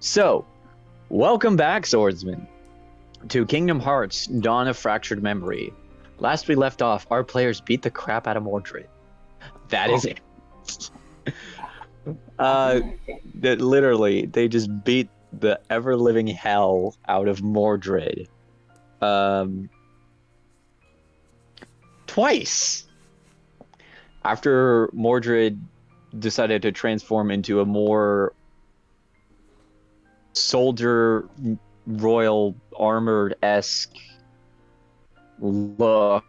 So, welcome back, swordsman, to Kingdom Hearts: Dawn of Fractured Memory. Last we left off, our players beat the crap out of Mordred. That is it. That literally, they just beat the ever-living hell out of Mordred. Twice. After Mordred decided to transform into a more soldier royal armored-esque look,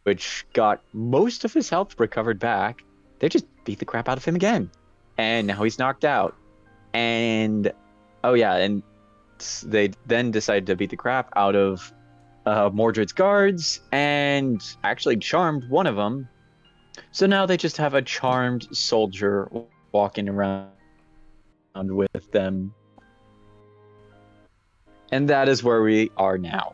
which got most of his health recovered back, they just beat the crap out of him again. And now he's knocked out. And oh yeah, and they then decided to beat the crap out of Mordred's guards and actually charmed one of them. So now they just have a charmed soldier walking around with them. And that is where we are now.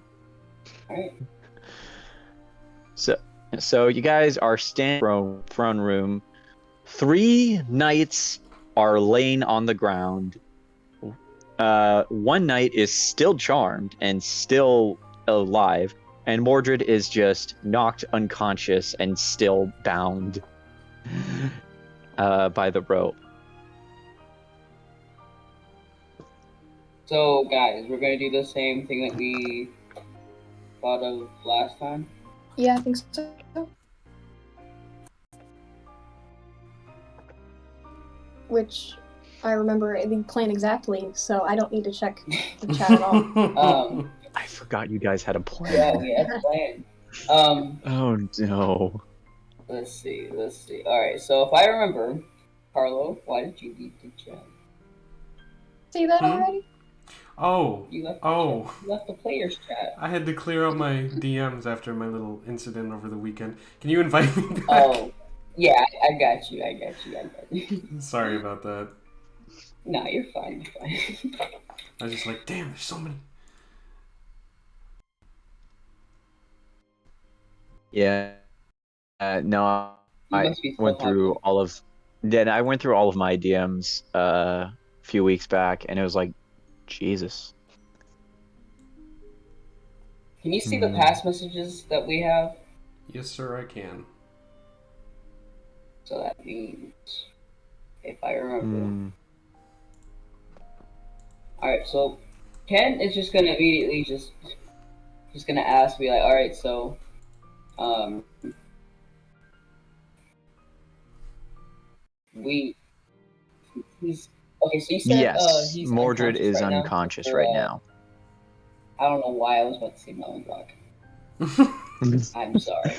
So you guys are standing in the throne room. 3 knights are laying on the ground. One knight is still charmed and still alive, and Mordred is just knocked unconscious and still bound by the rope. So, guys, we're gonna do the same thing that we thought of last time. Yeah, I think so. Which I remember the plan exactly, so I don't need to check the chat at all. I forgot you guys had a plan. Yeah, we had a plan. Oh no. Let's see. All right. So, if I remember, Carlo, why did you leave the chat? See that already? You left the players chat. I had to clear out my DMs after my little incident over the weekend. Can you invite me back? Oh, yeah, I got you. Sorry about that. No, you're fine. I was just like, damn, there's so many. Yeah. No, I went through all of. Then I went through all of my DMs a few weeks back, and it was like, Jesus. Can you see the past messages that we have? Yes, sir, I can. So that means, if I remember. Alright, so Ken is just gonna immediately just gonna ask me like, alright, so he's okay, so you said yes, he's Mordred is right unconscious now, right now. I don't know why I was about to say Melondrock. I'm sorry.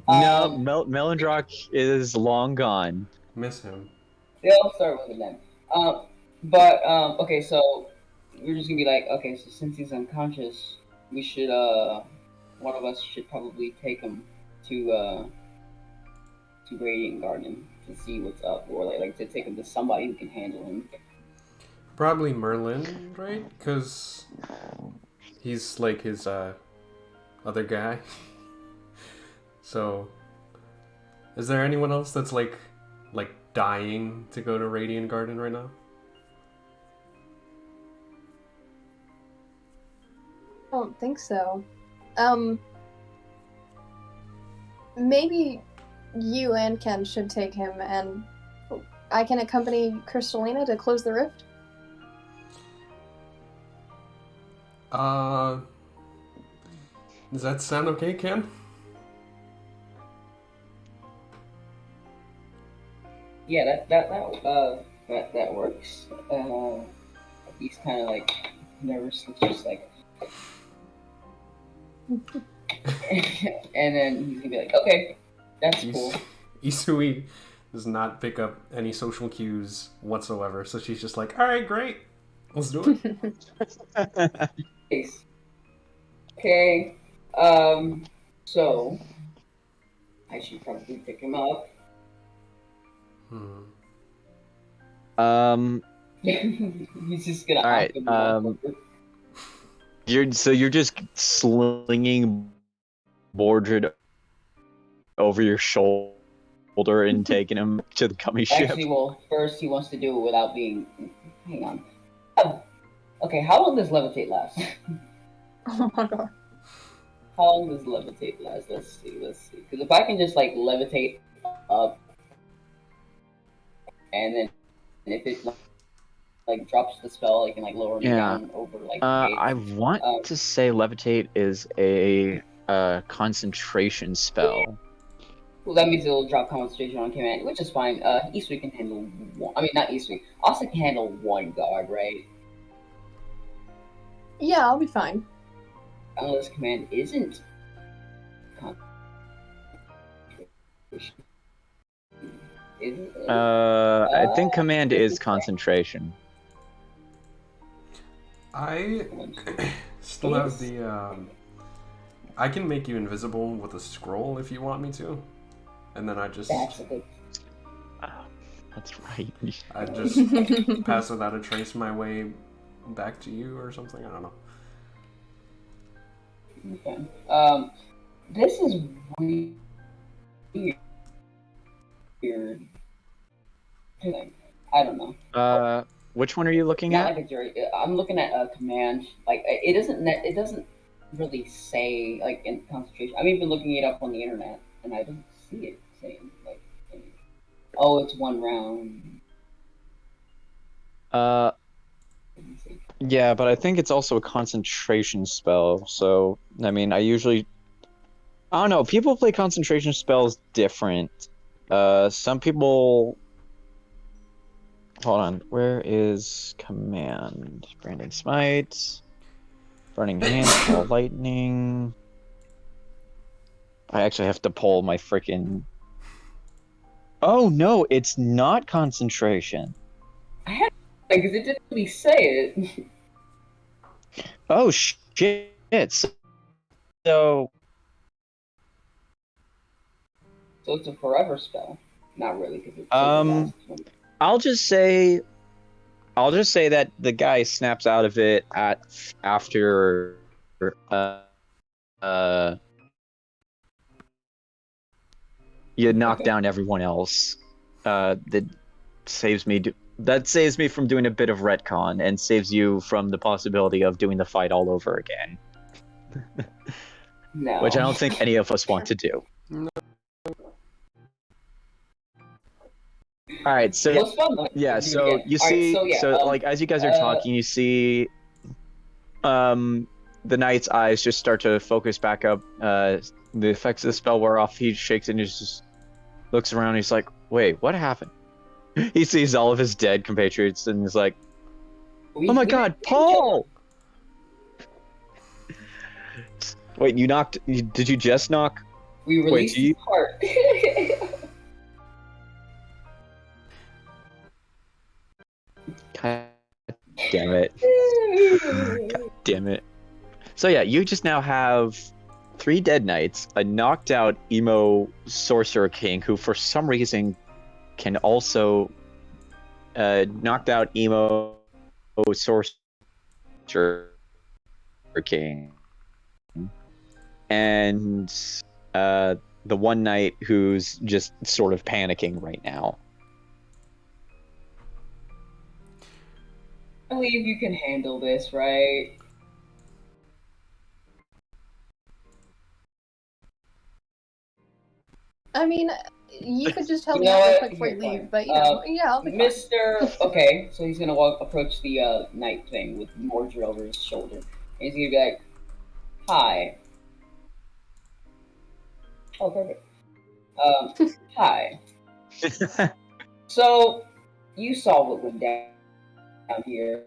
No, Melondrock is long gone. Miss him. Yeah, I'll start with it then. Okay, so we're just gonna be like, okay, so since he's unconscious, we should one of us should probably take him to Radiant Garden to see what's up, or like to take him to somebody who can handle him. Probably Merlin, right? Because he's like his other guy. So, is there anyone else that's like dying to go to Radiant Garden right now? I don't think so. Maybe you and Ken should take him, and I can accompany Crystalina to close the rift. Does that sound okay, Ken? Yeah, that works. He's kind of like nervous, just like, and then he's gonna be like, okay, that's cool. Isui does not pick up any social cues whatsoever, so she's just like, all right, great, let's do it. Okay, so I should probably pick him up. He's just gonna. All right. You're just slinging Mordred over your shoulder shoulder and taking him to the gummy ship. Actually, well, first he wants to do it without being. Hang on. Okay, how long does levitate last? Oh my god. How long does levitate last? Let's see. Because if I can just like levitate up, and then if it like drops the spell, it can like lower me Yeah. down over like. I want to say levitate is a concentration spell. Well, that means it'll drop concentration on command, which is fine. Eastwick can handle one. I mean, not Eastwick. Austin can handle one guard, right? Yeah, I'll be fine. Unless command isn't. Is it? I think command is concentration. I still have the. I can make you invisible with a scroll if you want me to, and then I just. That's a good. Oh, that's right. I just pass without a trace my way back to you or something. I don't know. Okay. This is weird. I don't know. Which one are you looking Not at? like a jury. I'm looking at a command. Like it doesn't. It doesn't really say like in concentration. I'm even looking it up on the internet, and I don't see it saying like. Oh, it's one round. Let me see. Yeah, but I think it's also a concentration spell. So, I mean, I don't know. People play concentration spells different. Some people. Hold on. Where is command? Branding Smite. Burning Hand, Ball Lightning. I actually have to pull my freaking. Oh no, it's not concentration. I had because it didn't really say it. Oh shit. So So it's a forever spell. Not really, because it's I'll just say that the guy snaps out of it after you knock down everyone else. That saves me from doing a bit of retcon and saves you from the possibility of doing the fight all over again. No. Which I don't think any of us want to do. All right, so Well, it's fun, though. yeah, Do it so again. you All right, see, so, yeah, like as you guys are talking, you see, the knight's eyes just start to focus back up. The effects of the spell wear off. He shakes and he just looks around. He's like, "Wait, what happened?" He sees all of his dead compatriots and he's like, "Oh my God, Paul!" Wait, did you just knock? We released his heart. God damn it. God damn it. So yeah, you just now have 3 dead knights, a knocked out emo sorcerer king who for some reason can also knocked out emo sorcerer king, and the one knight who's just sort of panicking right now. I believe you can handle this, right? I mean, you could just tell me You know real what? quick before you Here, leave, fine. but yeah, I'll be fine. Mr. Okay, so he's gonna approach the knight thing with Mordred over his shoulder. And he's gonna be like, "Hi." Oh, perfect. Hi. So, you saw what went down here.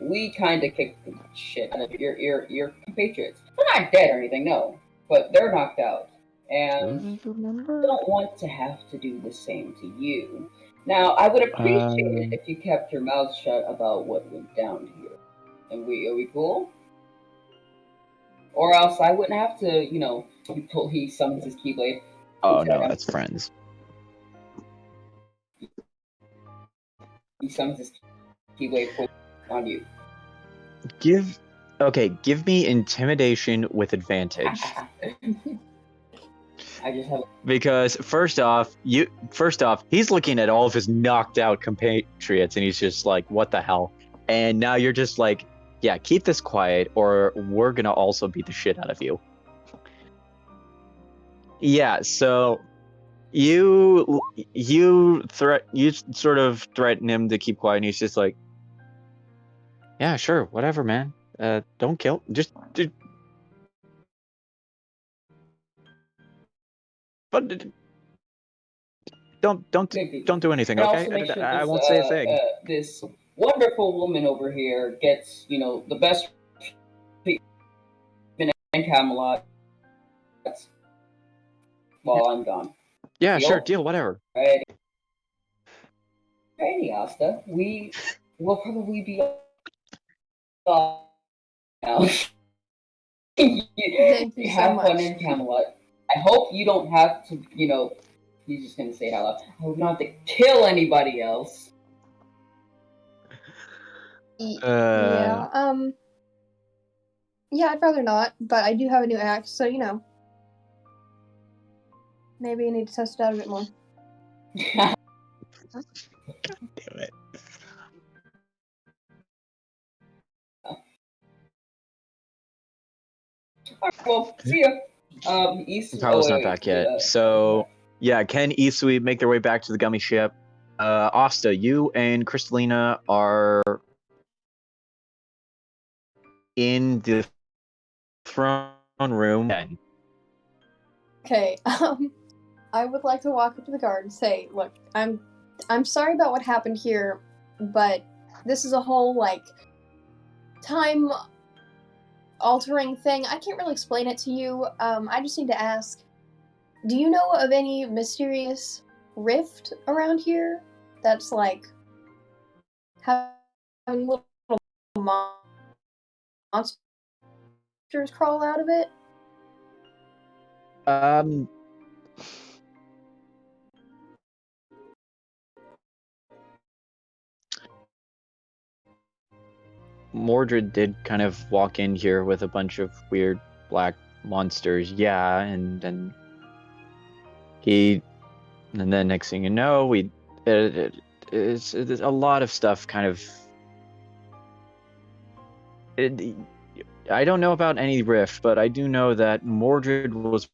We kind of kicked the shit out of your compatriots. They're not dead or anything, no, but they're knocked out, and I don't want to have to do the same to you. Now, I would appreciate it if you kept your mouth shut about what went down here. And are we cool? Or else I wouldn't have to, he summons his Keyblade. Oh no, that's friends. He summons his Keyblade on you. Okay, give me intimidation with advantage. I just have. Because first off, he's looking at all of his knocked out compatriots and he's just like, what the hell? And now you're just like, yeah, keep this quiet or we're gonna also beat the shit out of you. Yeah, so you sort of threaten him to keep quiet and he's just like, yeah, sure, whatever, man. Don't kill, just but don't do anything, And okay? also make sure I this won't say a thing. this wonderful woman over here gets the best treatment in Camelot while I'm gone. Yeah, sure, Deal? deal, whatever. Righty, Asta. We will probably be off now. Thank you so Have fun much. in Camelot. I hope you don't have to, he's just gonna say it out loud. I hope not to kill anybody else. Yeah. Yeah, I'd rather not, but I do have a new axe, so maybe I need to test it out a bit more. Damn it. Alright, well, see ya. East. Carlos not back yet. So yeah, Ken, Isui make their way back to the gummy ship. Asta, you and Kristalina are in the throne room. Okay. I would like to walk up to the guard and say, "Look, I'm sorry about what happened here, but this is a whole time altering thing. I can't really explain it to you. I just need to ask, do you know of any mysterious rift around here that's having little monsters crawl out of it?" Mordred did kind of walk in here with a bunch of weird black monsters. Yeah, and then next thing you know, it's a lot of stuff kind of. I don't know about any rift, but I do know that Mordred was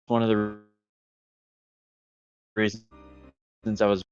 one of the reasons I was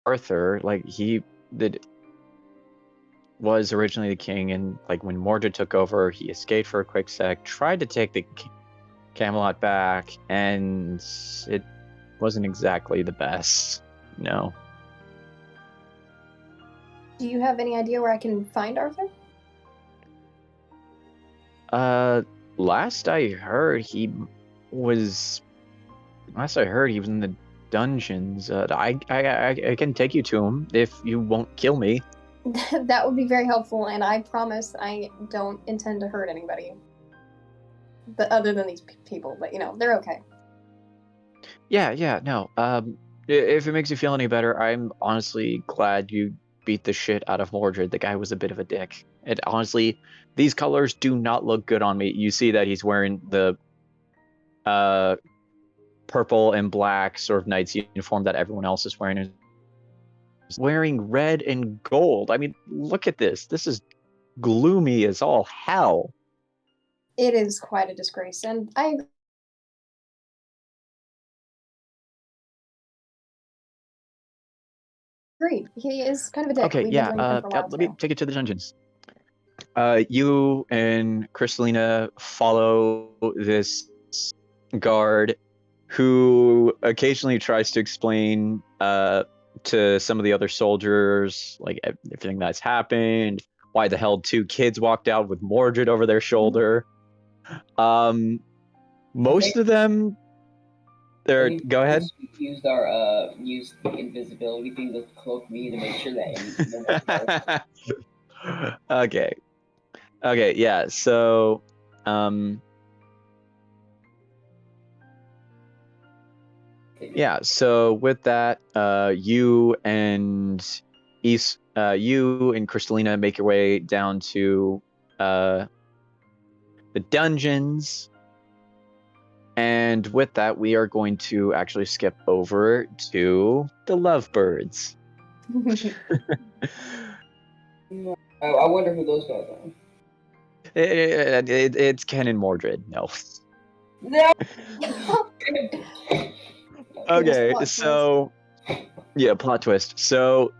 Arthur, like he did was originally the king, and like when Mordred took over, he escaped for a quick sec, tried to take the Camelot back, and it wasn't exactly the best. No. Do you have any idea where I can find Arthur? Last I heard, he was in the dungeons. I can take you to him if you won't kill me. That would be very helpful, and I promise I don't intend to hurt anybody. But other than these people, but they're okay. Yeah, no. If it makes you feel any better, I'm honestly glad you beat the shit out of Mordred. The guy was a bit of a dick. And honestly, these colors do not look good on me. You see that he's wearing the purple and black sort of knight's uniform that everyone else is wearing wearing red and gold. I mean, look at this. This is gloomy as all hell. It is quite a disgrace, and I agree. He is kind of a dick. Okay, We've yeah. been drinking him for a while Let me too. take it to the dungeons. You and Crystalina follow this guard who occasionally tries to explain to some of the other soldiers like everything that's happened, why the hell two kids walked out with Mordred over their shoulder. Most of them, they're go ahead. Used used the invisibility thing to cloak me to make sure that Okay. Okay, yeah. So yeah, so with that, you and Crystalina make your way down to the dungeons. And with that, we are going to actually skip over to the lovebirds. I wonder who those guys are. It's Ken and Mordred. No. No. Okay, Plot so yeah, plot twist. So,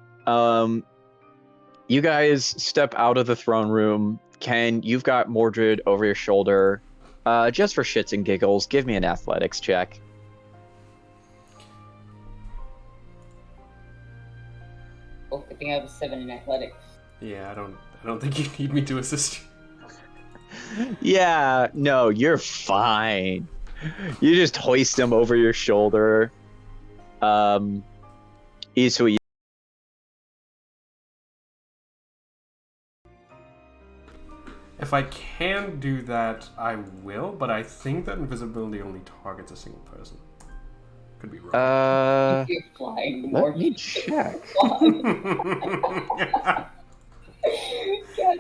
you guys step out of the throne room. Ken, you've got Mordred over your shoulder. Just for shits and giggles, give me an athletics check. Oh, I think I have a 7 in athletics. Yeah, I don't think you need me to assist you. Yeah, no, you're fine. You just hoist him over your shoulder. Isui. If I can do that, I will, but I think that invisibility only targets a single person. Could be wrong. You're flying Let more. me check. God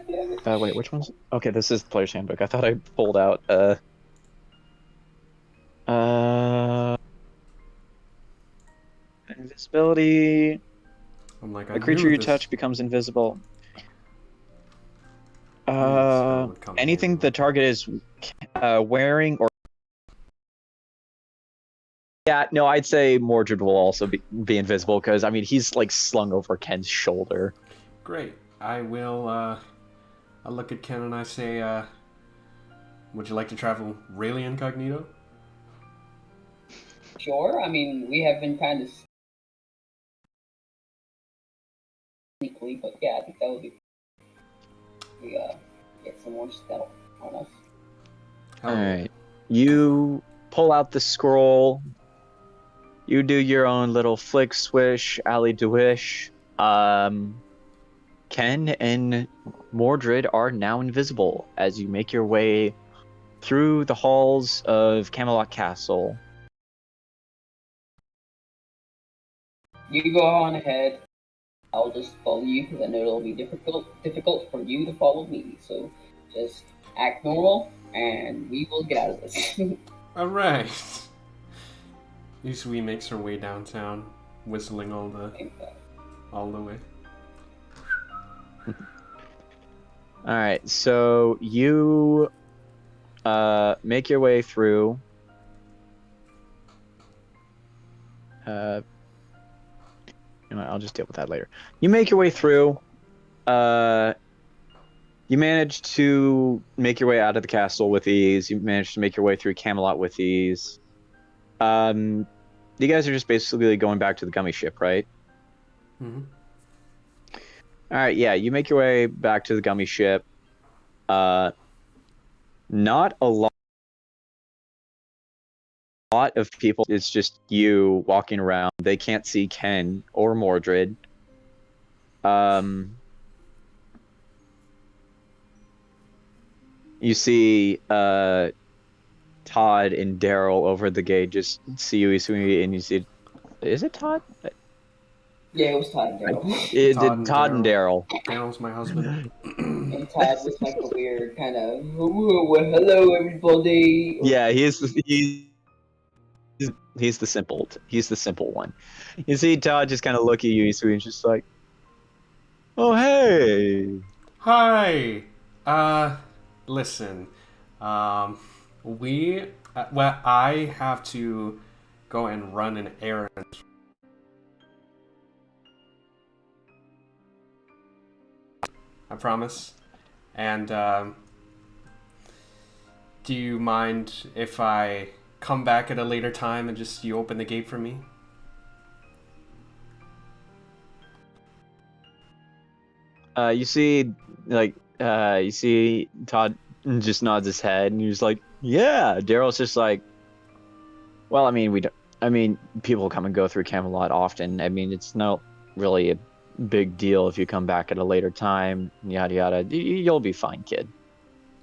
damn it. Wait, which one's? Okay, this is the player's handbook. I thought I pulled out. Invisibility. I'm like, A creature you touch becomes invisible. Anything the target is wearing or. Yeah, no, I'd say Mordred will also be invisible because I mean he's like slung over Ken's shoulder. Great. I will. I look at Ken and I say, "Would you like to travel really incognito?" Sure. I mean, we have been kind of sneakily, but yeah, I think that would be. We get some more stealth on us. All right, you pull out the scroll. You do your own little flick, swish, alley do-ish. Ken and Mordred are now invisible as you make your way through the halls of Camelot Castle. You go on ahead. I'll just follow you because I know it'll be difficult for you to follow me. So just act normal, and we will get out of this. All right. Isui makes her way downtown, whistling all the way. All right, so you make your way through. You know what, I'll just deal with that later. You make your way through. You manage to make your way out of the castle with ease. You manage to make your way through Camelot with ease. You guys are just basically going back to the gummy ship, right? Mm-hmm. All right, yeah, you make your way back to the gummy ship. Not a lot of people. It's just you walking around. They can't see Ken or Mordred. You see Todd and Daryl over the gate. Just see you, and you see. Is it Todd? Yeah, it was Todd and Daryl. Todd and Daryl. Daryl's my husband. And Todd was like a weird kind of, hello everybody. Yeah, he's He's the simple one. You see Todd just kind of look at you, so he's just like, "Oh hey." Hi. Listen. Um, we. Well, I have to go and run an errand. I promise. And do you mind if I come back at a later time and just you open the gate for me? You see, you see Todd just nods his head, and he's like, "Yeah." Daryl's just like, "Well, I mean, we don't. I mean, people come and go through Camelot often. I mean, it's not really a big deal if you come back at a later time. Yada yada. You'll be fine, kid."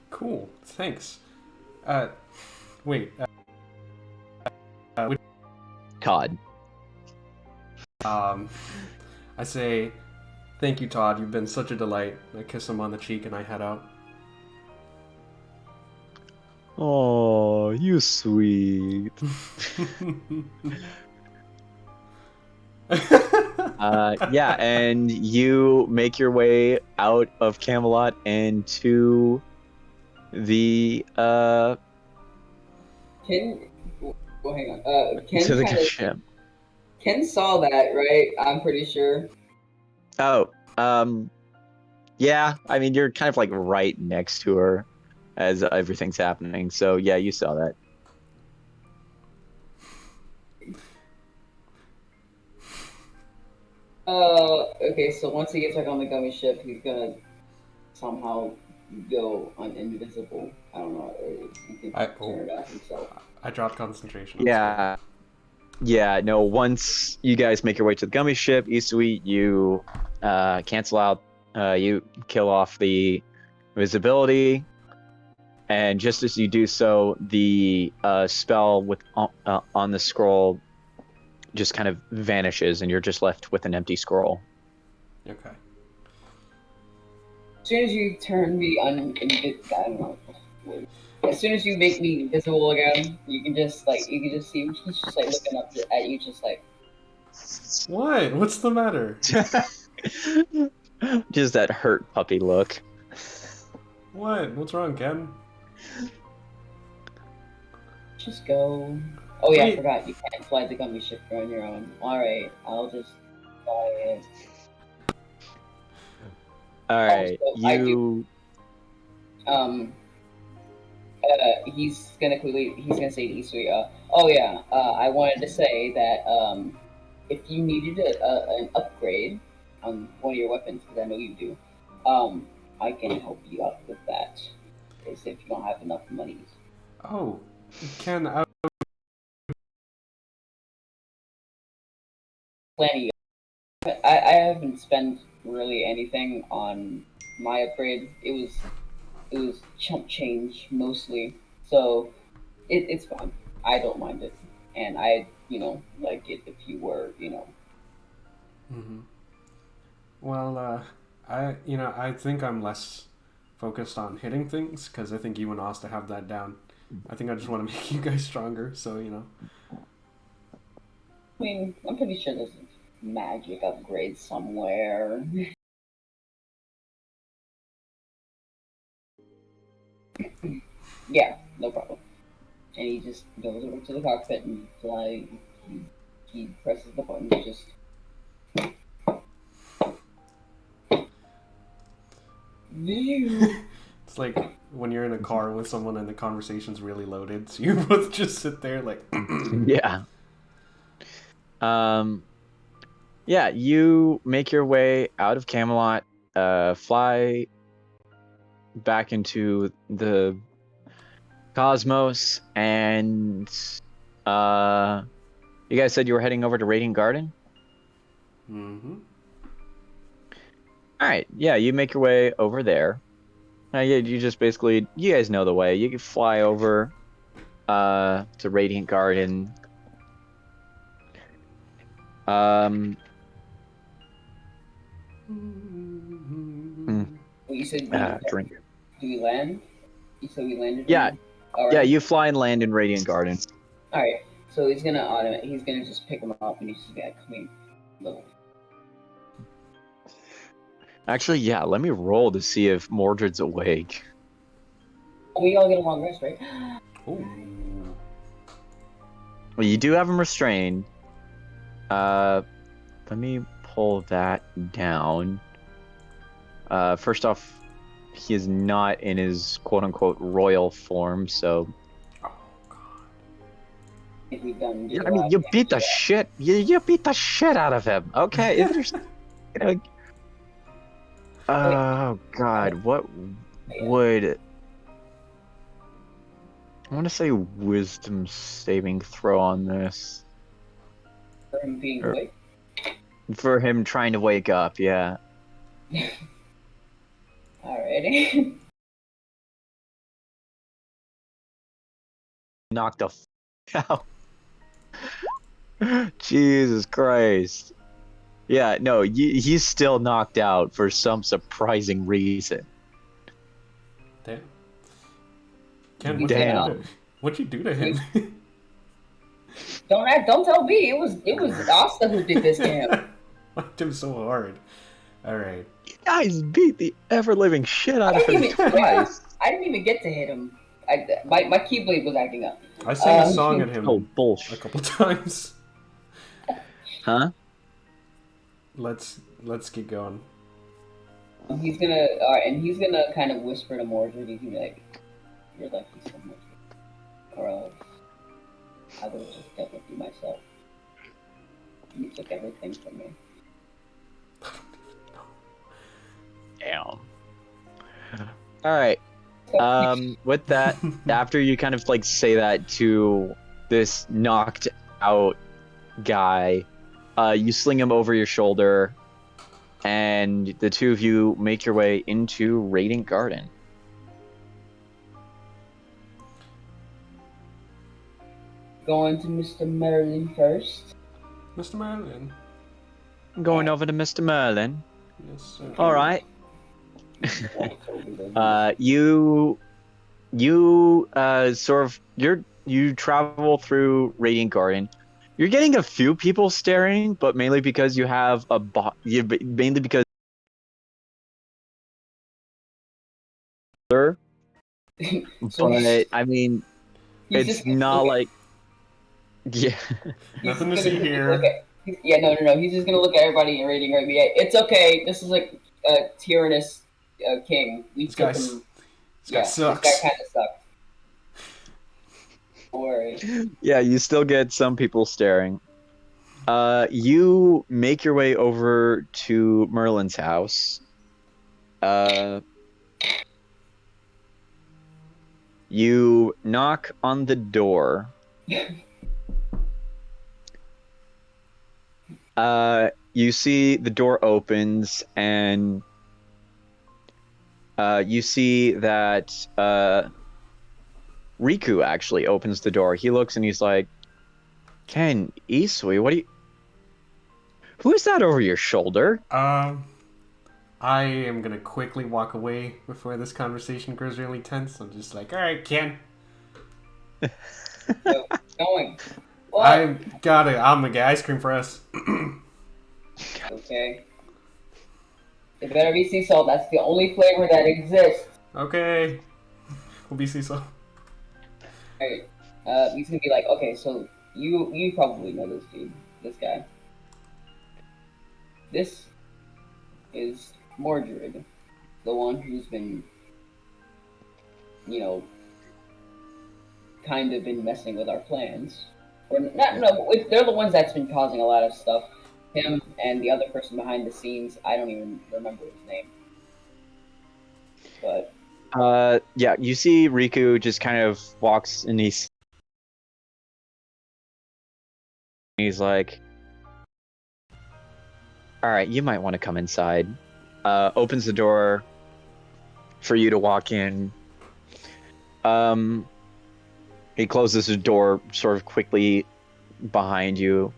Cool. Thanks. Uh, wait. Which, Todd. um, I say, thank you, Todd. You've been such a delight. I kiss him on the cheek and I head out. Oh, you sweet. Yeah, and you make your way out of Camelot and to the Ken, well, hang on. to Ken the kind of ship. Ken saw that, right? I'm pretty sure. Oh, yeah. I mean, you're kind of like right next to her as everything's happening. So yeah, you saw that. Okay. So once he gets back on the gummy ship, he's gonna somehow go invisible. I don't know. Or he can turn it off himself. I dropped concentration. Yeah. Yeah, no, once you guys make your way to the gummy ship, Isui, you cancel out, you kill off the visibility, and just as you do so, the spell with on the scroll just kind of vanishes, and you're just left with an empty scroll. Okay. As soon as you turn me I don't know. As soon as you make me invisible again, you can just see him. He's just like looking up at you, just like. What? What's the matter? Just that hurt puppy look. What? What's wrong, Ken? Just go. Oh yeah, I Wait. forgot you can't fly the gummy ship on your own. All right, I'll just fly it. All right, Also, I do. He's gonna say to Isui, oh yeah, I wanted to say that if you needed an upgrade on one of your weapons, because I know you do, I can help you out with that. Because if you don't have enough money. Oh, Ken, Plenty. I haven't spent really anything on my upgrade. It was chump change mostly, so it's fine. I don't mind it, and I like it if you were Mm-hmm. Well, I think I'm less focused on hitting things because I think you and Asta have that down. I think I just want to make you guys stronger, so I mean, I'm pretty sure there's a magic upgrade somewhere. Yeah, no problem. And he just goes over to the cockpit and he presses the button. Just It's like when you're in a car with someone and the conversation's really loaded, so you both just sit there like. Yeah. Yeah, you make your way out of Camelot, fly back into the cosmos, and you guys said you were heading over to Radiant Garden? Mm-hmm. All right, yeah, you make your way over there. Yeah, you just basically, you guys know the way. You can fly over to Radiant Garden. you said Drink. do we land? You said we landed. Yeah, All right. yeah, you fly and land in Radiant Garden. All right. So he's gonna just pick him up and he's just gonna clean little. Actually, yeah, let me roll to see if Mordred's awake. We all get a long rest, right? Ooh. Well, you do have him restrained. Let me pull that down. First off, he is not in his quote-unquote royal form, so... Oh, God. If we done do I mean, you beat the shit. You beat the shit out of him. Okay, there's, you know. Oh God, what would? I want to say wisdom saving throw on this for him being awake. for him trying to wake up. Yeah. Alrighty. Knocked the out. Jesus Christ. Yeah, no, he's still knocked out for some surprising reason. Damn. Damn. What'd you do to him? Don't tell me. It was Asta who did this to him. Whacked him so hard. Alright. You guys beat the ever-living shit out of him Yeah, twice. I didn't even get to hit him. My keyblade was acting up. I sang a song at him Oh, bullshit. a couple times. Huh? Let's get going. He's gonna he's gonna kind of whisper to Mordred. He's gonna be like, "You're lucky so much, or else I would have just dealt with you myself. You took everything from me." Damn. All right. With that, after you kind of like say that to this knocked out guy, you sling him over your shoulder, and the two of you make your way into Radiant Garden. Going to Mr. Merlin first. Mr. Merlin. I'm going over to Mr. Merlin. Yes, sir. All right. You sort of you travel through Radiant Garden. You're getting a few people staring, but mainly because you have mainly because but I mean, it's not like Nothing to see here. Okay. Yeah, no. He's just gonna look at everybody and rating right. Yeah, it's okay. This is like a tyrannous king. We took him. This guy sucks. This guy kind of sucks. Don't worry. Yeah, you still get some people staring. You make your way over to Merlin's house. You knock on the door. You see the door opens, and you see that Riku actually opens the door. He looks and he's like, "Ken, Isui, what are you... Who is that over your shoulder?" I am gonna quickly walk away before this conversation grows really tense. I'm just like, alright, Ken. Going. I got it. I'm gonna get ice cream for us. Okay. It better be sea salt. That's the only flavor that exists. Okay. We'll be sea salt. Alright. He's gonna be like, okay, so you probably know this dude. This guy. This is Mordred, the one who's been, kind of been messing with our plans. Or not? No, they're the ones that's been causing a lot of stuff. Him and the other person behind the scenes. I don't even remember his name. But yeah, you see Riku just kind of walks and he's like, "All right, you might want to come inside." Opens the door for you to walk in. He closes the door sort of quickly behind you.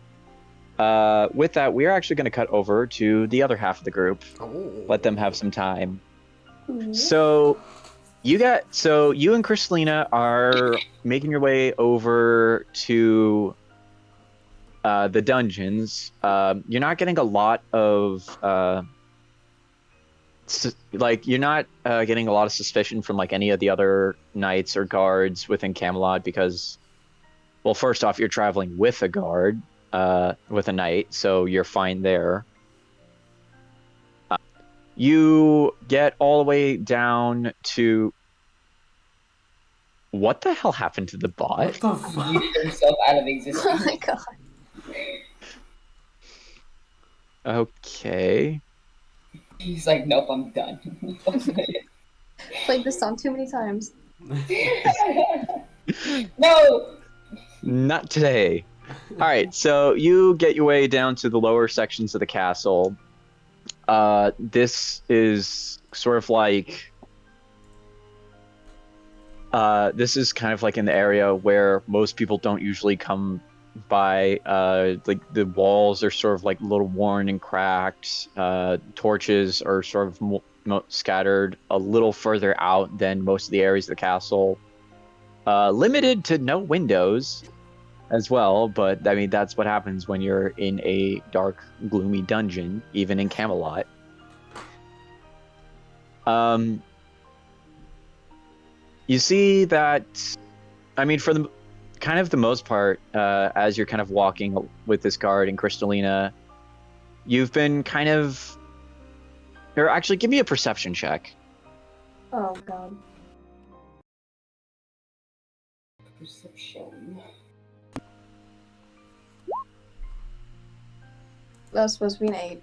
With that, we are actually going to cut over to the other half of the group. Oh. Let them have some time. Mhm. So you and Kristalina are making your way over to the dungeons, you're not getting a lot of like you're not getting a lot of suspicion from like any of the other knights or guards within Camelot because, well, first off, you're traveling with a guard, with a knight, so you're fine there. You get all the way down to what the hell happened to the bot? What the Muted fuck? himself out of Oh existence. my god. Okay. He's like, nope, I'm done. Played this song too many times. No. Not today. All right, so you get your way down to the lower sections of the castle. This is sort of like this is kind of like in the area where most people don't usually come by. Like the walls are sort of like a little worn and cracked. Torches are sort of scattered a little further out than most of the areas of the castle. Limited to no windows as well, but I mean that's what happens when you're in a dark, gloomy dungeon, even in Camelot. You see that, I mean, for the kind of the most part, as you're kind of walking with this guard and Crystalina, you've been kind of, or actually, give me a perception check. Oh god. Perception. That's supposed to be an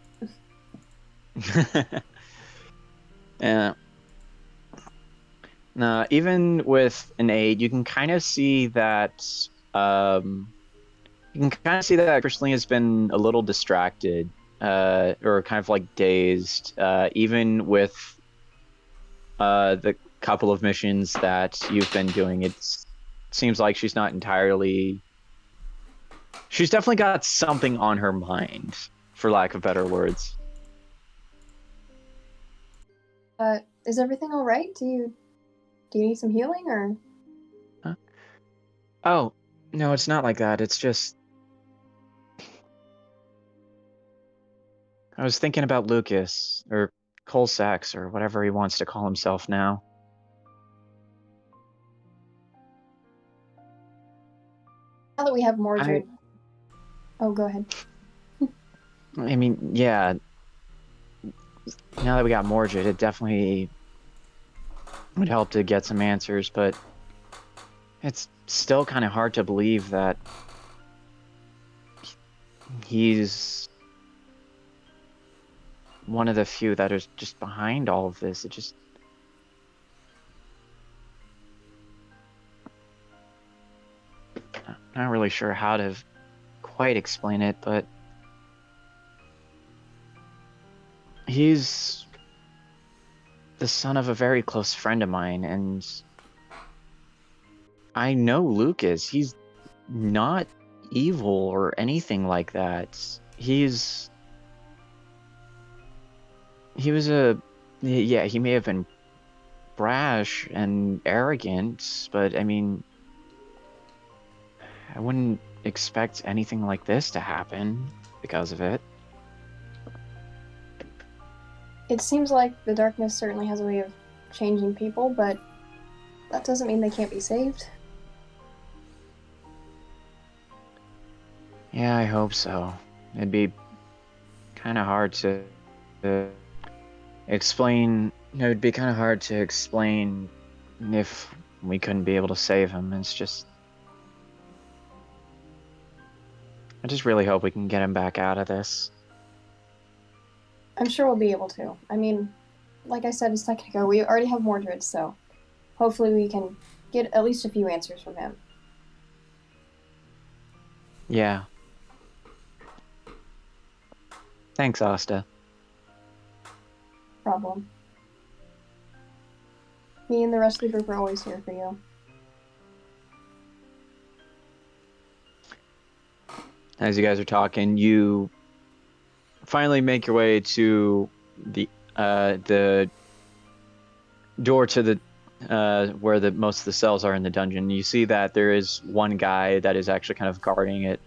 8. Yeah. No, even with an 8, you can kind of see that. You can kind of see that Crystalline has been a little distracted, or kind of like dazed, even with the couple of missions that you've been doing. It seems like she's not entirely. She's definitely got something on her mind, for lack of better words. Is everything all right? Do you need some healing or? Huh? Oh, no, it's not like that. It's just I was thinking about Lucas or Cole Sachs or whatever he wants to call himself now. Now that we have Mordred. Oh, go ahead. I mean, yeah. Now that we got Mordred, it definitely would help to get some answers, but it's still kind of hard to believe that he's one of the few that is just behind all of this. It just... Not really sure how to quite explain it, but he's the son of a very close friend of mine, and I know Lucas. He's not evil or anything like that. He was yeah, he may have been brash and arrogant, but I mean, I wouldn't expect anything like this to happen because of it. It seems like the darkness certainly has a way of changing people, but that doesn't mean they can't be saved. Yeah, I hope so. It'd be kind of hard to explain. It would be kind of hard to explain if we couldn't be able to save him. It's just... I just really hope we can get him back out of this. I'm sure we'll be able to. I mean, like I said a second ago, we already have Mordred, so hopefully we can get at least a few answers from him. Yeah. Thanks, Asta. Problem. Me and the rest of the group are always here for you. As you guys are talking, you finally make your way to the door to the where the most of the cells are in the dungeon. You see that there is one guy that is actually kind of guarding it.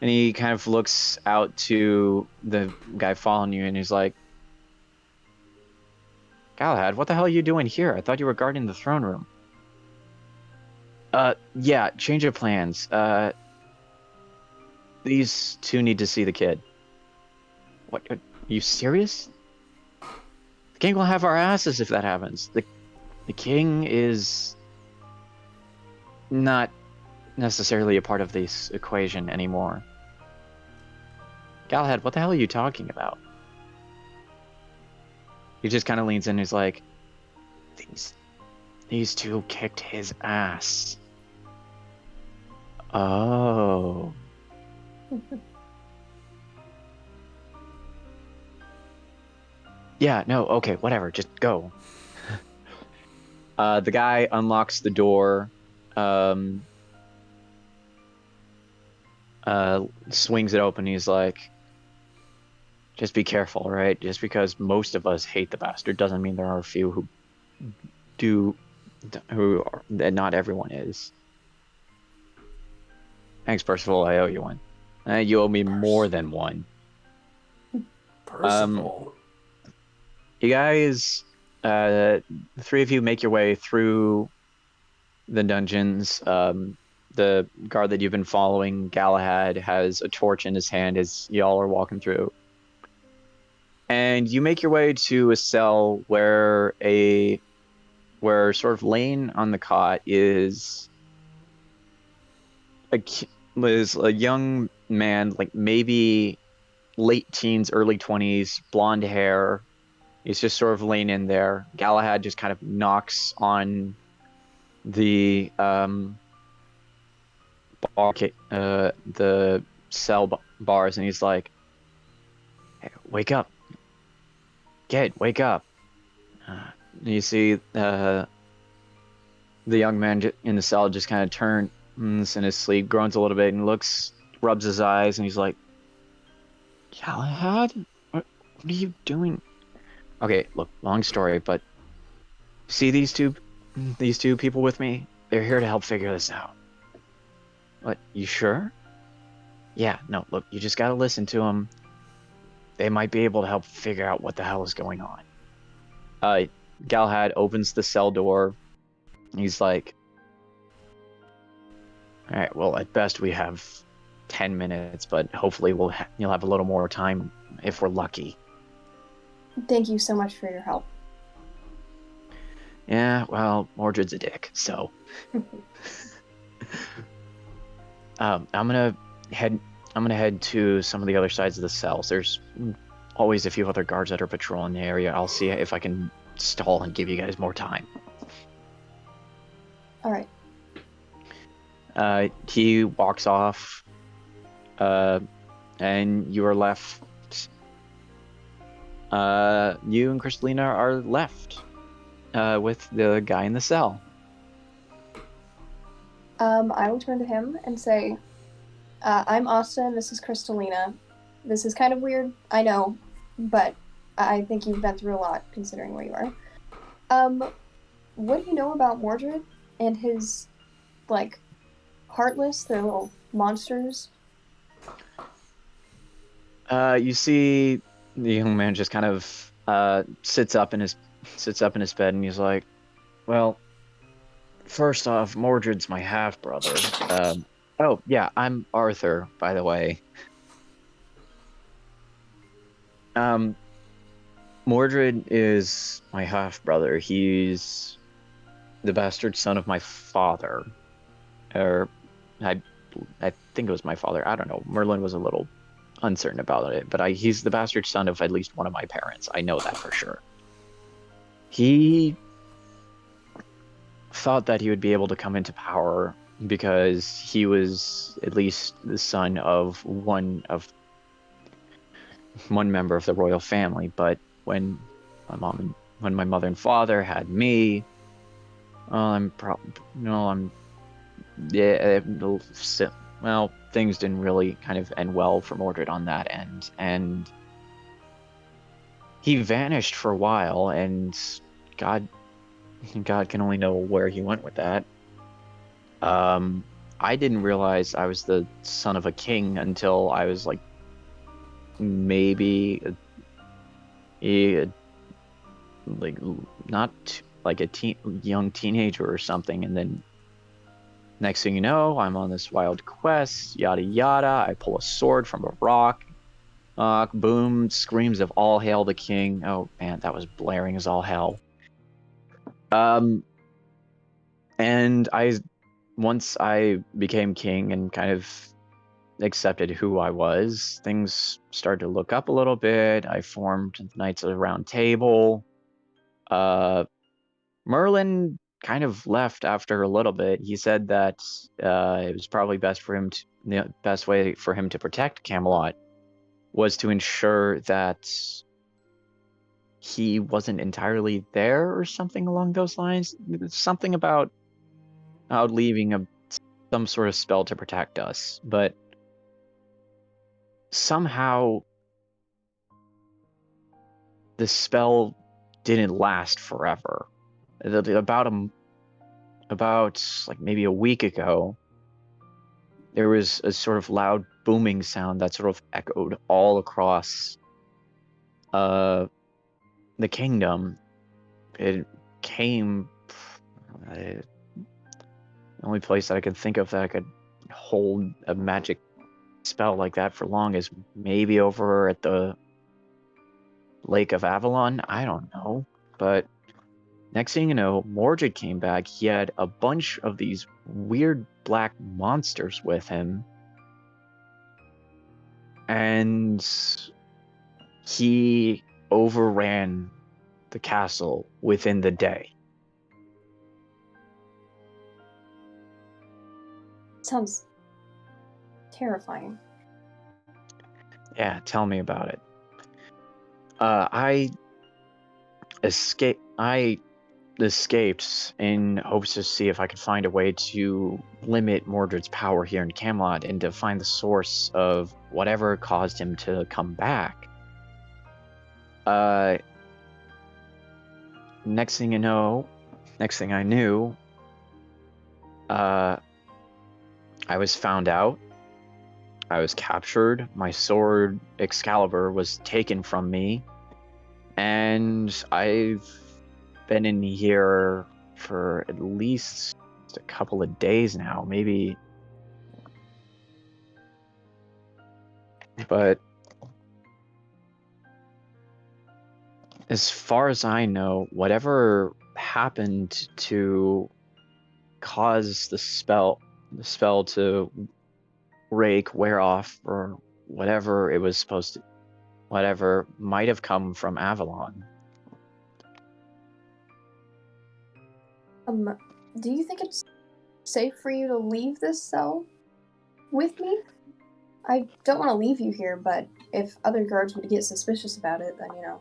And he kind of looks out to the guy following you, and he's like, Galahad, what the hell are you doing here? I thought you were guarding the throne room. Yeah, change of plans. These two need to see the kid. What? Are you serious? The king will have our asses if that happens. The king is not necessarily a part of this equation anymore. Galahad, what the hell are you talking about? He just kind of leans in and he's like, these two kicked his ass. Oh. Yeah, no, okay, whatever, just go. The guy unlocks the door, swings it open. He's like, just be careful, right? Just because most of us hate the bastard doesn't mean there are a few who do, who are, that not everyone is. Thanks, Percival, I owe you one. You owe me more than one. Percival. You guys, the three of you make your way through the dungeons. The guard that you've been following, Galahad, has a torch in his hand as y'all are walking through. And you make your way to a cell where sort of laying on the cot is a young man, like maybe late teens, early 20s, blonde hair. He's just sort of laying in there. Galahad just kind of knocks on the the cell bars, and he's like, hey, wake up, kid, wake up. You see the young man in the cell just kind of turns in his sleep, groans a little bit, and rubs his eyes, and he's like, Galahad, what are you doing? Okay, look, long story, but see these two people with me? They're here to help figure this out. What, you sure? Yeah, no, look, you just gotta listen to them. They might be able to help figure out what the hell is going on. Galahad opens the cell door. He's like, all right, well, at best we have 10 minutes, but hopefully you'll have a little more time if we're lucky. Thank you so much for your help. Yeah, well, Mordred's a dick, so. I'm gonna head to some of the other sides of the cells. There's always a few other guards that are patrolling the area. I'll see if I can stall and give you guys more time. All right. He walks off, and you are left. You and Kristalina are left with the guy in the cell. I will turn to him and say, I'm Asta, and this is Kristalina. This is kind of weird, I know, but I think you've been through a lot considering where you are. What do you know about Mordred and his, like, heartless, their little monsters? You see the young man just kind of sits up in his bed, and he's like, well, first off, Mordred's my half brother. Oh yeah, I'm Arthur, by the way. Mordred is my half brother. He's the bastard son of my father, or I think it was my father. I don't know. Merlin was a little uncertain about it, but he's the bastard son of at least one of my parents. I know that for sure. He thought that he would be able to come into power because he was at least the son of one member of the royal family. But when my mother and father had me, things didn't really kind of end well for Mordred on that end, and he vanished for a while, and God can only know where he went with that. I didn't realize I was the son of a king until I was like maybe like not like a young teenager or something, and then next thing you know, I'm on this wild quest, yada yada. I pull a sword from a rock. Boom, screams of all hail the king. Oh man, that was blaring as all hell. And once I became king and kind of accepted who I was, things started to look up a little bit. I formed the Knights of the Round Table. Merlin kind of left after a little bit. He said that it was probably the best way for him to protect Camelot was to ensure that he wasn't entirely there or something along those lines. Something about leaving some sort of spell to protect us, but somehow the spell didn't last forever. About like maybe a week ago, there was a sort of loud booming sound that sort of echoed all across the kingdom. It came the only place that I could think of that I could hold a magic spell like that for long is maybe over at the Lake of Avalon. I don't know, but next thing you know, Mordred came back. He had a bunch of these weird black monsters with him, and he overran the castle within the day. Sounds terrifying. Yeah, tell me about it. I escaped in hopes to see if I could find a way to limit Mordred's power here in Camelot and to find the source of whatever caused him to come back. Next thing I knew, I was found out. I was captured. My sword Excalibur was taken from me, and I've been in here for at least a couple of days now, maybe. But as far as I know, whatever happened to cause the spell to wear off, or whatever it was supposed to, whatever might have come from Avalon. Do you think it's safe for you to leave this cell with me? I don't want to leave you here, but if other guards would get suspicious about it, then, you know.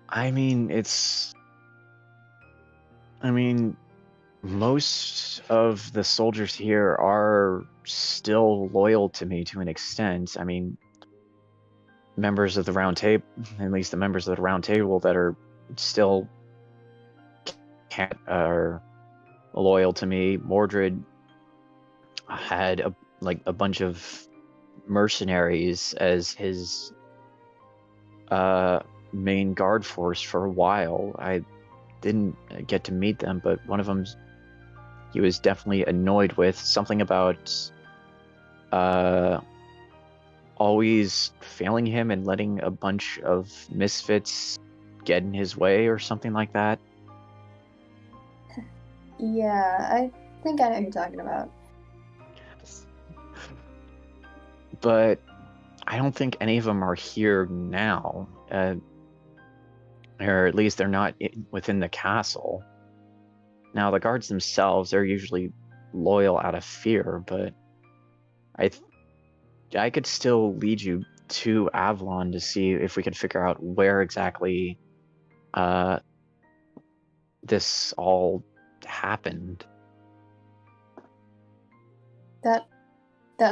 I mean, most of the soldiers here are still loyal to me to an extent. I mean, members of the Round Table, at least the members of the Round Table that are still are loyal to me. Mordred had a bunch of mercenaries as his main guard force for a while. I didn't get to meet them, but one of them he was definitely annoyed with. Something about always failing him and letting a bunch of misfits get in his way or something like that. Yeah, I think I know what you're talking about. But I don't think any of them are here now. Or at least they're not within the castle. Now, the guards themselves, they're usually loyal out of fear, but I could still lead you to Avalon to see if we could figure out where exactly this all happened. That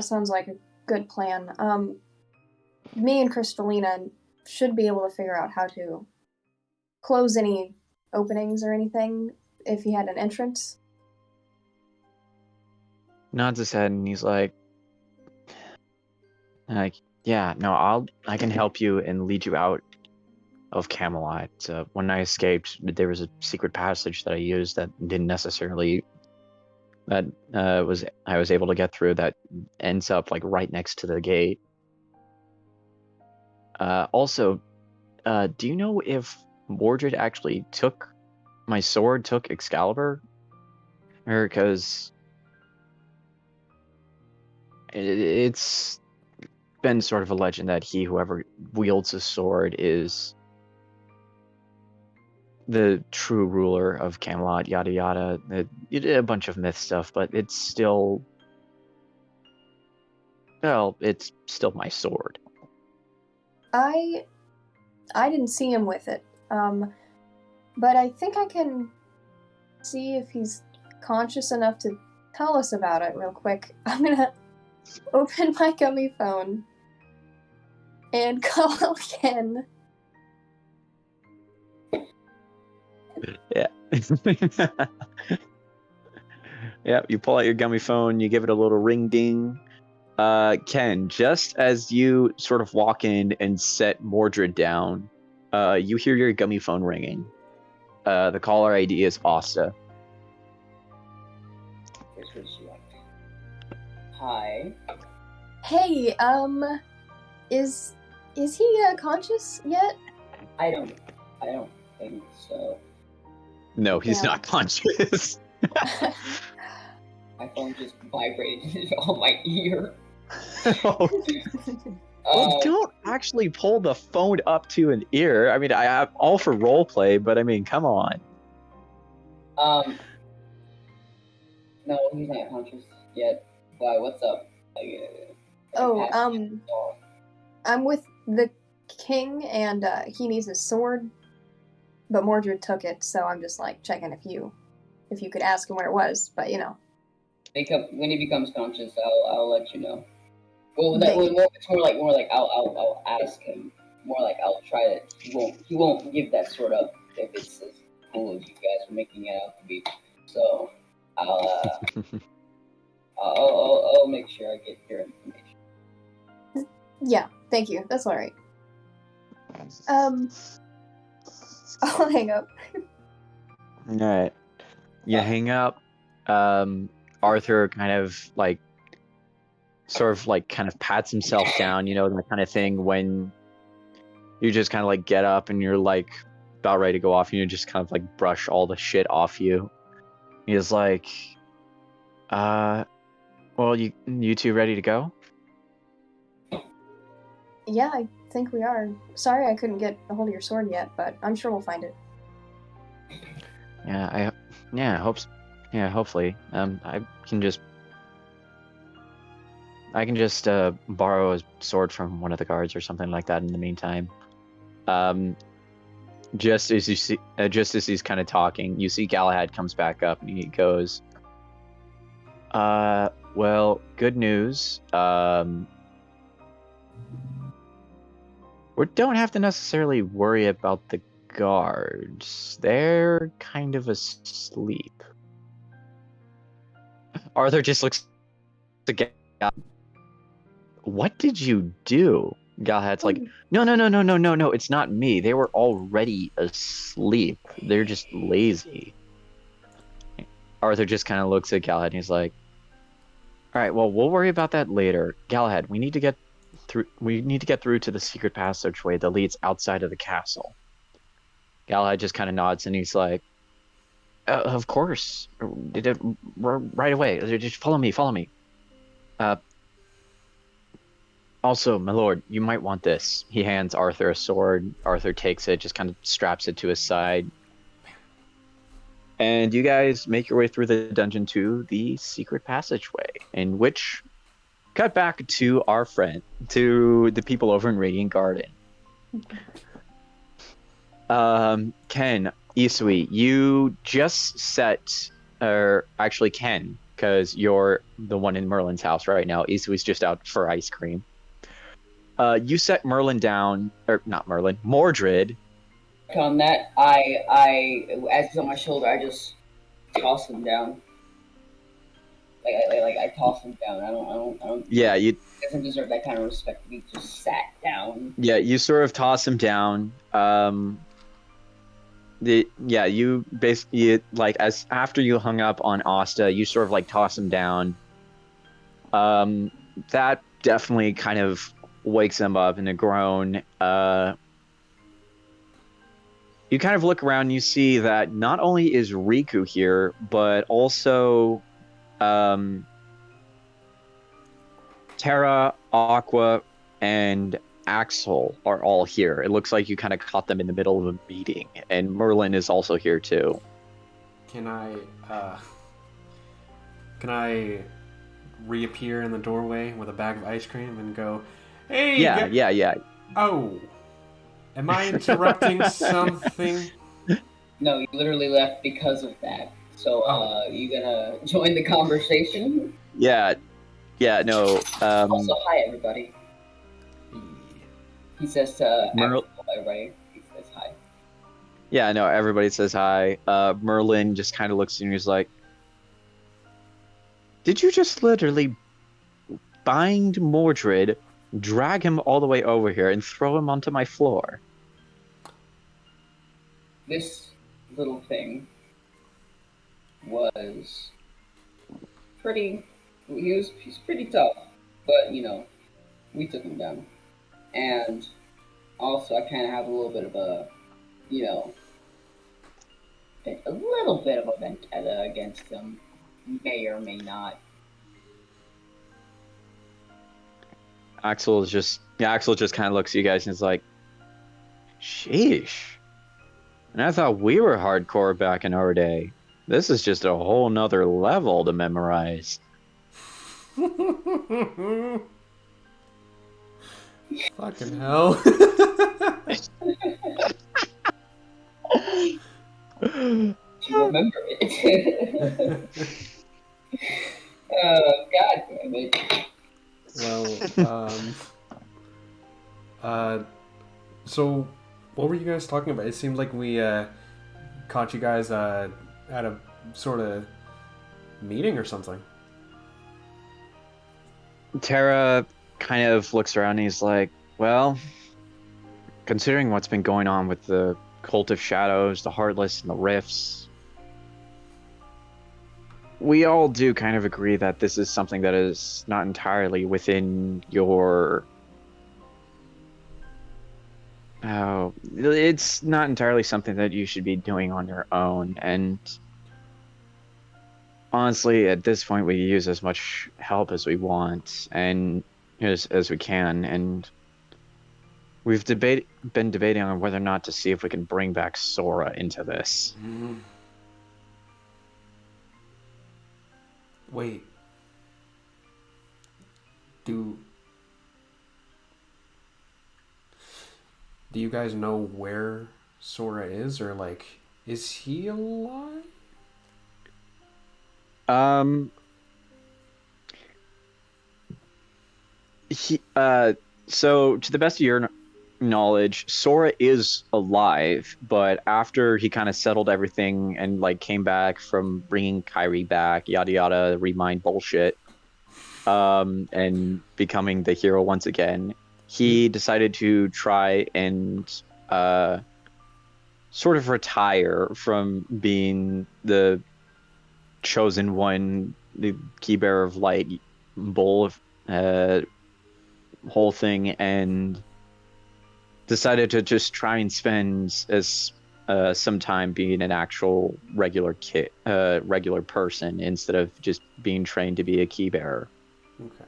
sounds like a good plan. Me and Crystalina should be able to figure out how to close any openings or anything if he had an entrance. nods his head and he's like, yeah, no, I can help you and lead you out of Camelot. When I escaped, there was a secret passage that I used that didn't necessarily that I was able to get through that ends up like right next to the gate. Also, do you know if Mordred actually took my sword, took Excalibur? Or because it's been sort of a legend that whoever wields a sword is the true ruler of Camelot, yada yada. You did a bunch of myth stuff, but it's still, well, it's still my sword. I didn't see him with it. But I think I can see if he's conscious enough to tell us about it real quick. I'm gonna open my gummy phone and call Ken. Yeah. Yeah, you pull out your gummy phone, you give it a little ring ding. Ken, just as you sort of walk in and set Mordred down, you hear your gummy phone ringing. The caller ID is Asta. Hi. Hey, is he conscious yet? I don't think so. No, he's Yeah. not conscious. My phone just vibrated on my ear. Oh, well, don't actually pull the phone up to an ear. I mean, I'm all for role play, but I mean, come on. No, he's not conscious yet. Why? What's up? I'm with the king, and he needs his sword, but Mordred took it, so I'm just like checking if you could ask him where it was, but you know. When he becomes conscious, I'll let you know. Well, Thank it's more like I'll ask him. More like I'll try it. He won't give that sword up if it's as cool as you guys are making it out to be. So I'll make sure I get your information. Yeah, thank you. That's all right. I'll hang up. All right. You hang up. Arthur kind of like, sort of like kind of pats himself down, you know, that kind of thing when you just kind of like get up and you're like about ready to go off and you just kind of like brush all the shit off you. He's like, well, you two ready to go? Yeah, I think we are. Sorry I couldn't get a hold of your sword yet, but I'm sure we'll find it. Hopefully. I can just borrow a sword from one of the guards or something like that in the meantime. Just as he's kind of talking, you see Galahad comes back up and he goes, well, good news. We don't have to necessarily worry about the guards. They're kind of asleep. Arthur just looks again. What did you do? Galahad's like, no, it's not me. They were already asleep. They're just lazy. Arthur just kind of looks at Galahad and he's like, all right, well, we'll worry about that later. Galahad, we need to get through to the secret passageway that leads outside of the castle. Galahad just kind of nods and he's like, of course. Right away. Just follow me. Also, my lord, you might want this. He hands Arthur a sword. Arthur takes it, just kind of straps it to his side. And you guys make your way through the dungeon to the secret passageway, in which cut back to to the people over in Radiant Garden. Ken, Isui, you just set, or actually Ken, because you're the one in Merlin's house right now. Isui's just out for ice cream. You set Merlin down, or not Merlin, Mordred. On that, as he's on my shoulder, I just toss him down. I I toss him down. I don't. Yeah, He doesn't deserve that kind of respect to be just sat down. you sort of toss him down. You basically like as after you hung up on Asta, you sort of like toss him down. That definitely kind of wakes him up in a groan. You kind of look around and you see that not only is Riku here, but also Terra, Aqua, and Axel are all here. It looks like you kind of caught them in the middle of a meeting, and Merlin is also here too. Can I reappear in the doorway with a bag of ice cream and go, "Hey, Yeah. Oh, am I interrupting something?" No, you literally left because of that. So, you gonna join the conversation? Yeah, no. Also, hi everybody. He says to everybody. He says hi. Yeah, no. Everybody says hi. Merlin just kind of looks at you and he's like, "Did you just literally bind Mordred, drag him all the way over here, and throw him onto my floor?" This little thing was pretty. He's pretty tough, but we took him down, and also I kind of have a little bit of a vendetta against him. May or may not. Axel just kind of looks at you guys and is like, "Sheesh. And I thought we were hardcore back in our day. This is just a whole nother level to memorize." Fucking hell. Do you remember it? God damn it. Well, so what were you guys talking about? It seemed like we caught you guys at a sort of meeting or something. Terra kind of looks around and he's like, "Well, considering what's been going on with the Cult of Shadows, the Heartless, and the Rifts, we all do kind of agree that this is something that is not entirely within your... it's not entirely something that you should be doing on your own, and honestly, at this point, we use as much help as we want and as we can, and we've been debating on whether or not to see if we can bring back Sora into this." Wait. Do you guys know where Sora is, or like, is he alive? So to the best of your knowledge, Sora is alive, but after he kind of settled everything and like came back from bringing Kyrie back, yada yada, remind bullshit, and becoming the hero once again, he decided to try and sort of retire from being the chosen one, the key bearer of light, bull whole thing, and decided to just try and spend some time being an actual regular person instead of just being trained to be a key bearer. Okay.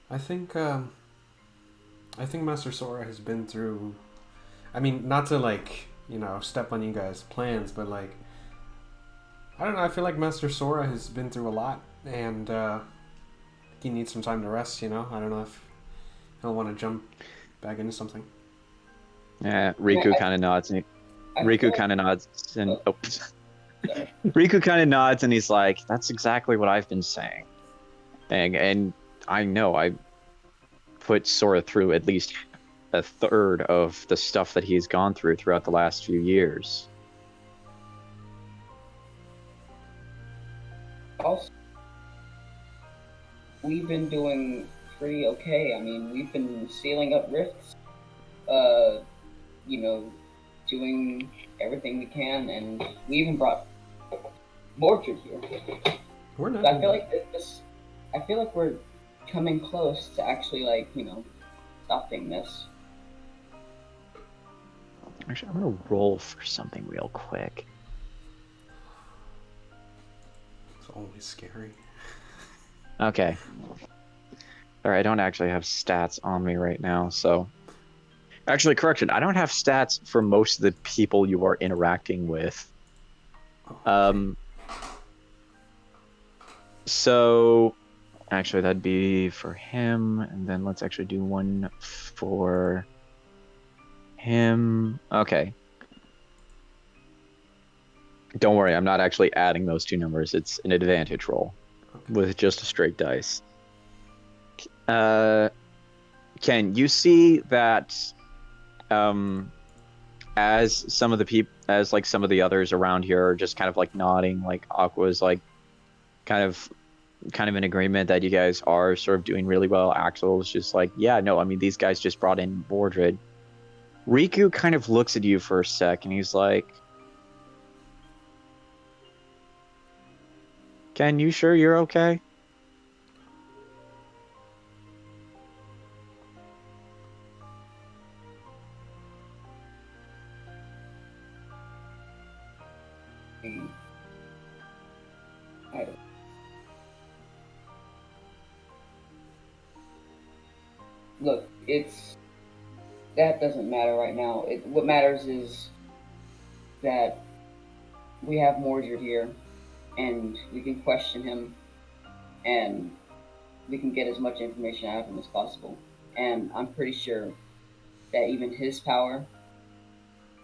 I think Master Sora has been through, I mean, not to like, step on you guys' plans, but like, I don't know, I feel like Master Sora has been through a lot, and he needs some time to rest, I don't know if he'll want to jump back into something. Yeah, Riku kind of nods. Riku kind of nods and he's like, "That's exactly what I've been saying." And I know I put Sora through at least a third of the stuff that he's gone through throughout the last few years. Also, we've been doing pretty okay. I mean, we've been sealing up rifts, you know, doing everything we can, and we even brought Mordred here. We're not. But I feel like I feel like we're coming close to actually, like, stopping this. Actually, I'm gonna roll for something real quick. It's always scary. Okay. Alright, I don't actually have stats on me right now, so... Actually, correction, I don't have stats for most of the people you are interacting with. Oh, So... Actually, that'd be for him, and then let's actually do one for him. Okay. Don't worry, I'm not actually adding those two numbers. It's an advantage roll with just a straight dice. Ken, you see that as some of the others around here are just kind of like nodding, like Aqua's like kind of in agreement that you guys are sort of doing really well. Axel's just like, yeah, no, I mean, these guys just brought in Mordred. Riku kind of looks at you for a sec and he's like, Ken, you sure you're okay? I don't. Look, that doesn't matter right now. What matters is that we have Mordred here, and we can question him, and we can get as much information out of him as possible. And I'm pretty sure that even his power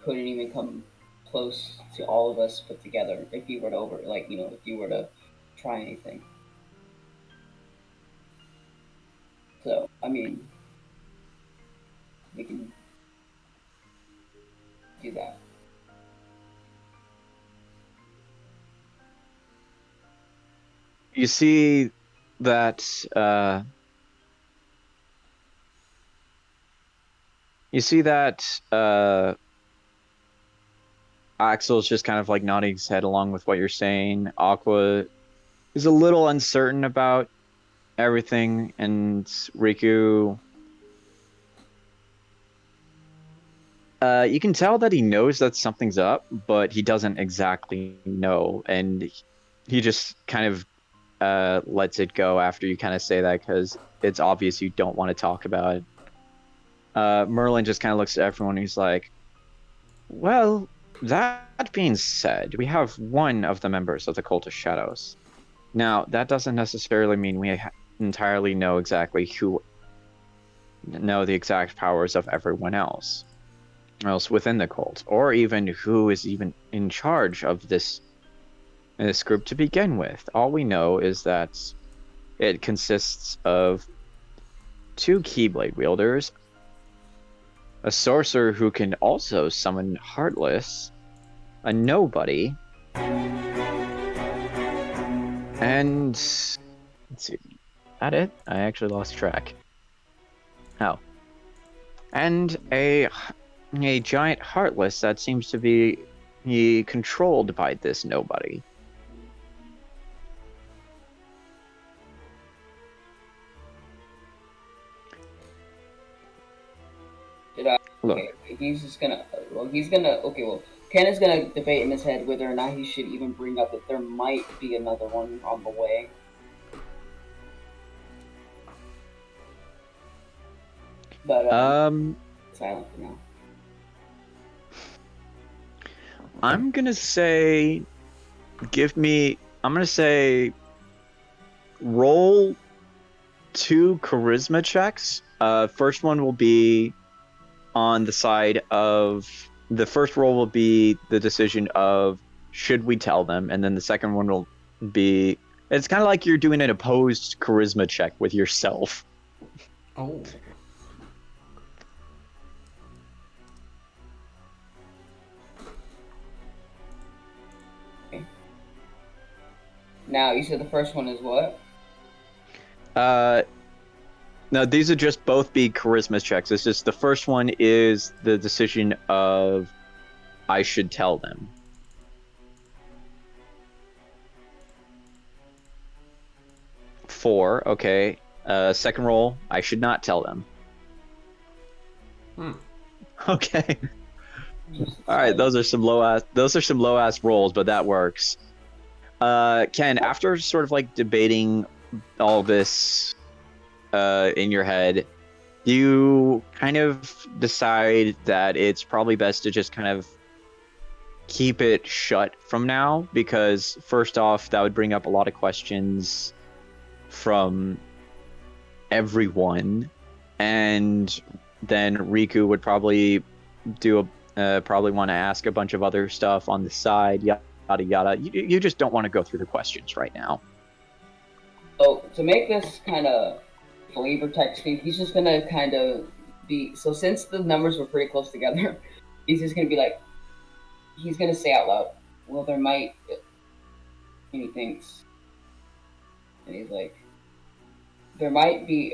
couldn't even come close to all of us put together if he were to if he were to try anything. So, I mean, we can do that. You see that Axel's just kind of like nodding his head along with what you're saying. Aqua is a little uncertain about everything, and Riku, you can tell that he knows that something's up, but he doesn't exactly know, and he just kind of lets it go after you kind of say that because it's obvious you don't want to talk about it. Merlin just kind of looks at everyone and he's like, well, that being said, we have one of the members of the Cult of Shadows. Now, that doesn't necessarily mean we entirely know exactly know the exact powers of everyone else within the cult, or even who is even in charge of this group to begin with. All we know is that it consists of two Keyblade wielders, a sorcerer who can also summon Heartless, a nobody, and let's see, that it? I actually lost track. Oh, and a giant Heartless that seems to be controlled by this nobody. Look. Okay, he's just gonna. Well, he's gonna. Okay, well, Ken is gonna debate in his head whether or not he should even bring up that there might be another one on the way. But silent for now. I'm gonna say, I'm gonna say, roll 2 charisma checks. First one will be on the side of the first roll will be the decision of should we tell them, and then the second one will be, it's kind of like you're doing an opposed charisma check with yourself. Oh. Okay. Now you said the first one is what? Uh, no, these would just both be charisma checks. It's just the first one is the decision of I should tell them. Four, okay. Second roll, I should not tell them. Okay. All right, those are some low ass rolls, but that works. Ken, after sort of like debating all this in your head, you kind of decide that it's probably best to just kind of keep it shut from now, because first off, that would bring up a lot of questions from everyone, and then Riku would probably probably want to ask a bunch of other stuff on the side, yada yada. You just don't want to go through the questions right now. So to make this kind of flavor text, he's just gonna kind of be. So since the numbers were pretty close together, he's just gonna be like, he's gonna say out loud, "Well, there might," and he thinks, and he's like, "There might be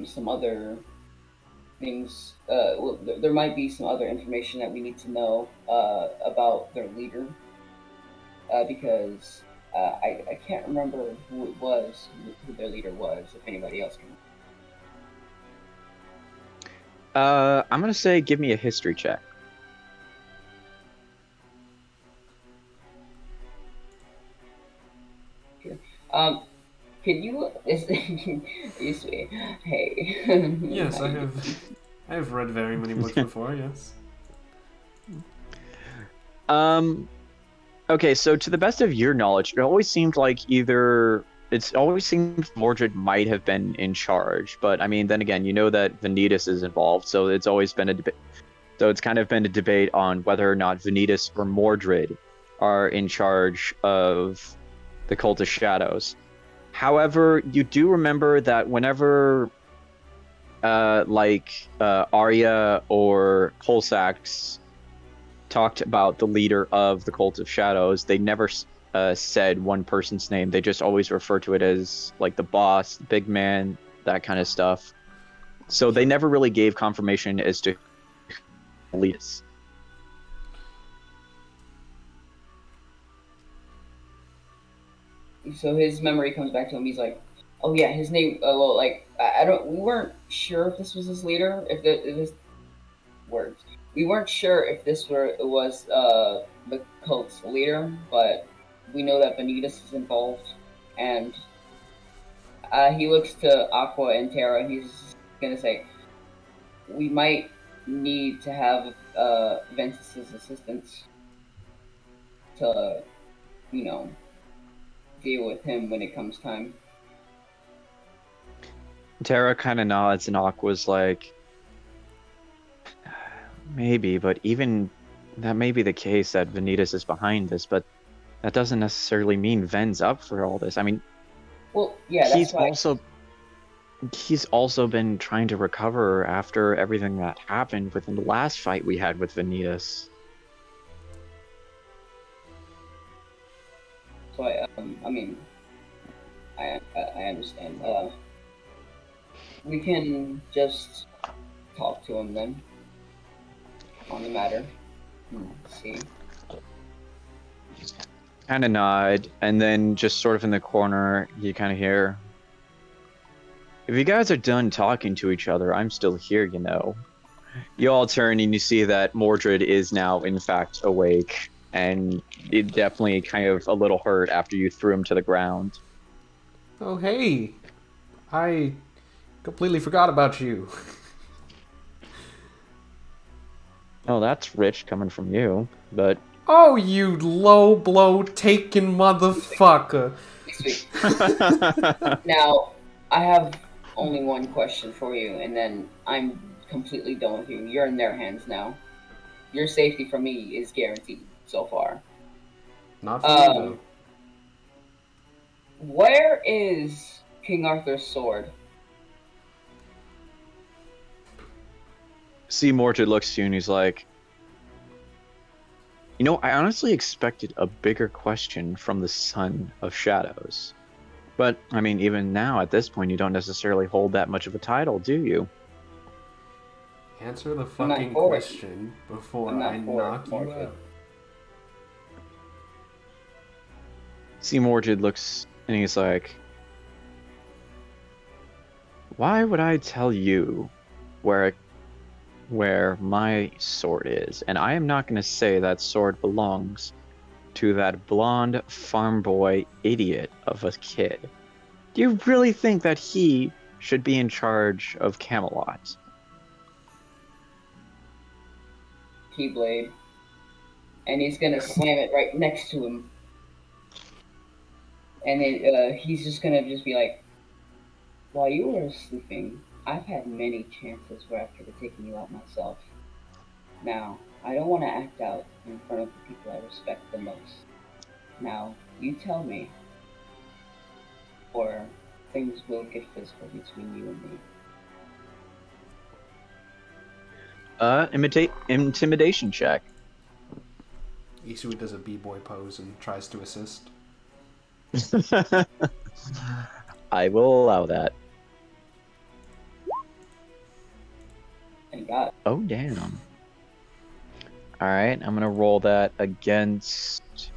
some other things. Well, there might be some other information that we need to know about their leader, because I can't remember who it was, who their leader was. If anybody else can." I'm gonna say give me a history check. Can you? You see, hey. Yes, I have read very many books before. Yes. Okay, so to the best of your knowledge, it always seemed like it's always seemed Mordred might have been in charge, but I mean, then again, you know that Vanitas is involved, so it's always been a debate. So it's kind of been a debate on whether or not Vanitas or Mordred are in charge of the Cult of Shadows. However, you do remember that whenever Arya or Colsax talked about the leader of the Cult of Shadows, they never said one person's name. They just always refer to it as like the boss, the big man, that kind of stuff. So they never really gave confirmation as to who leads. So his memory comes back to him. He's like, "Oh yeah, his name. Well, like I don't. We weren't sure if this was his leader. If this words. We weren't sure if this was the cult's leader, but we know that Vanitas is involved." And he looks to Aqua and Terra, and he's gonna say, "We might need to have Ventus's assistance to, you know, deal with him when it comes time." Terra kind of nods, and Aqua's like, maybe, but even that may be the case that Vanitas is behind this, but that doesn't necessarily mean Ven's up for all this. I mean, well, yeah, that's he's also been trying to recover after everything that happened within the last fight we had with Vanitas. So I mean, I understand. We can just talk to him then on the matter. See. Kind of nod, and then just sort of in the corner, you kind of hear, "If you guys are done talking to each other, I'm still here, you know." You all turn and you see that Mordred is now, in fact, awake, and it definitely kind of a little hurt after you threw him to the ground. Oh hey, I completely forgot about you. Oh, that's rich coming from you, but... Oh, you low blow taking motherfucker. Now, I have only one question for you, and then I'm completely done with you. You're in their hands now. Your safety from me is guaranteed so far. Not for me, though. Where is King Arthur's sword? See, Mordred looks to you and he's like, "You know, I honestly expected a bigger question from the Son of Shadows. But, I mean, even now, at this point, you don't necessarily hold that much of a title, do you? Answer the I'm not fucking for it. question before I'm not I for it, knock you Mordred. out. See, Mordred looks and he's like, why would I tell you where my sword is? And I am not going to say that sword belongs to that blonde farm boy idiot of a kid. Do you really think that he should be in charge of Camelot? Keyblade. And he's gonna slam it right next to him. And then he's just gonna just be like, while you were sleeping, I've had many chances where I could have taken you out myself. Now, I don't want to act out in front of the people I respect the most. Now, you tell me, or things will get physical between you and me. Intimidation check. Isui does a b-boy pose and tries to assist. I will allow that. Thank God. Oh, damn. Alright, I'm gonna roll that against...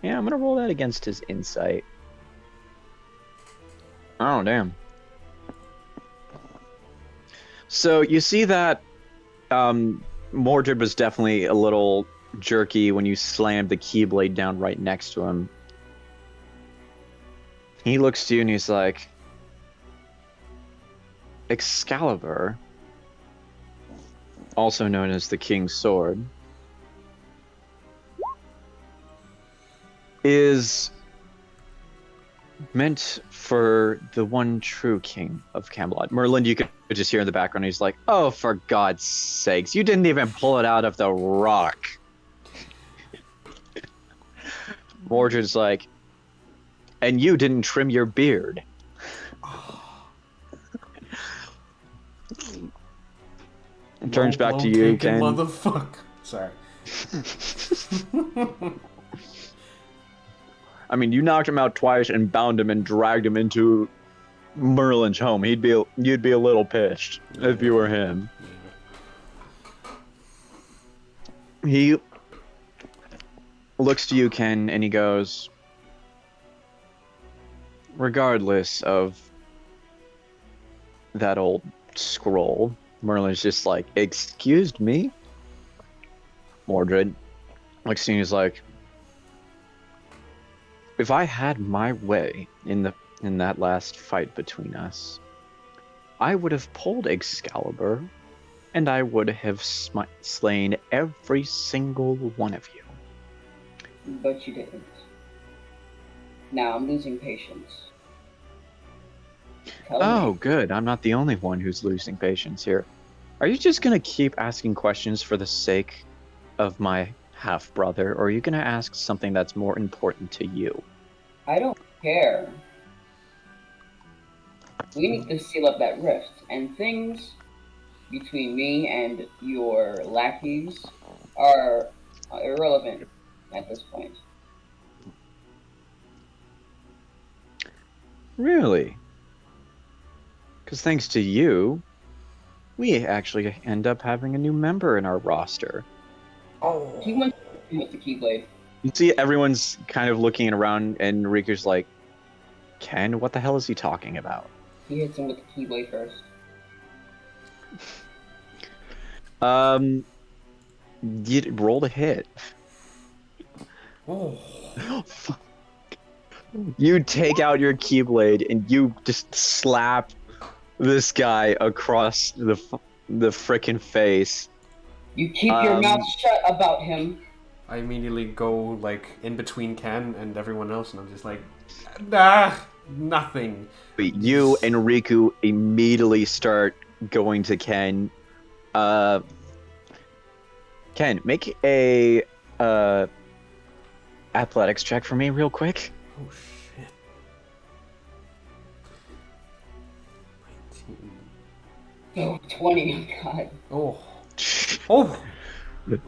Yeah, I'm gonna roll that against his insight. Oh, damn. So, you see that Mordred was definitely a little jerky when you slammed the Keyblade down right next to him. He looks to you and he's like, Excalibur, also known as the King's Sword, is meant for the one true king of Camelot. Merlin, you could just hear in the background, he's like, oh, for God's sakes, you didn't even pull it out of the rock. Mordred's like, and you didn't trim your beard. Turns back to you, Ken. Motherfucker. Sorry. I mean, you knocked him out twice and bound him and dragged him into Merlin's home. You'd be a little pissed if you were him. He looks to you, Ken, and he goes, regardless of that old scroll, Merlin's just like, excuse me? Mordred looks to you and he's like, if I had my way in that last fight between us, I would have pulled Excalibur, and I would have slain every single one of you. But you didn't. Now I'm losing patience. Oh, good. I'm not the only one who's losing patience here. Are you just gonna keep asking questions for the sake of my half-brother, or are you gonna ask something that's more important to you? I don't care. We need to seal up that rift, and things between me and your lackeys are irrelevant at this point. Really? Because thanks to you, we actually end up having a new member in our roster. Oh. He went with the Keyblade. You see everyone's kind of looking around, and Riku's like, Ken, what the hell is he talking about? He hits him with the Keyblade first. You roll a hit. Oh. Fuck. You take out your Keyblade and you just slap this guy across the frickin' face. You keep your mouth shut about him. I immediately go like in between Ken and everyone else, and I'm just like, nothing. You and Riku immediately start going to Ken. Ken, make a athletics check for me real quick. Oh shit. 19. Oh, 20, God. Oh. Oh.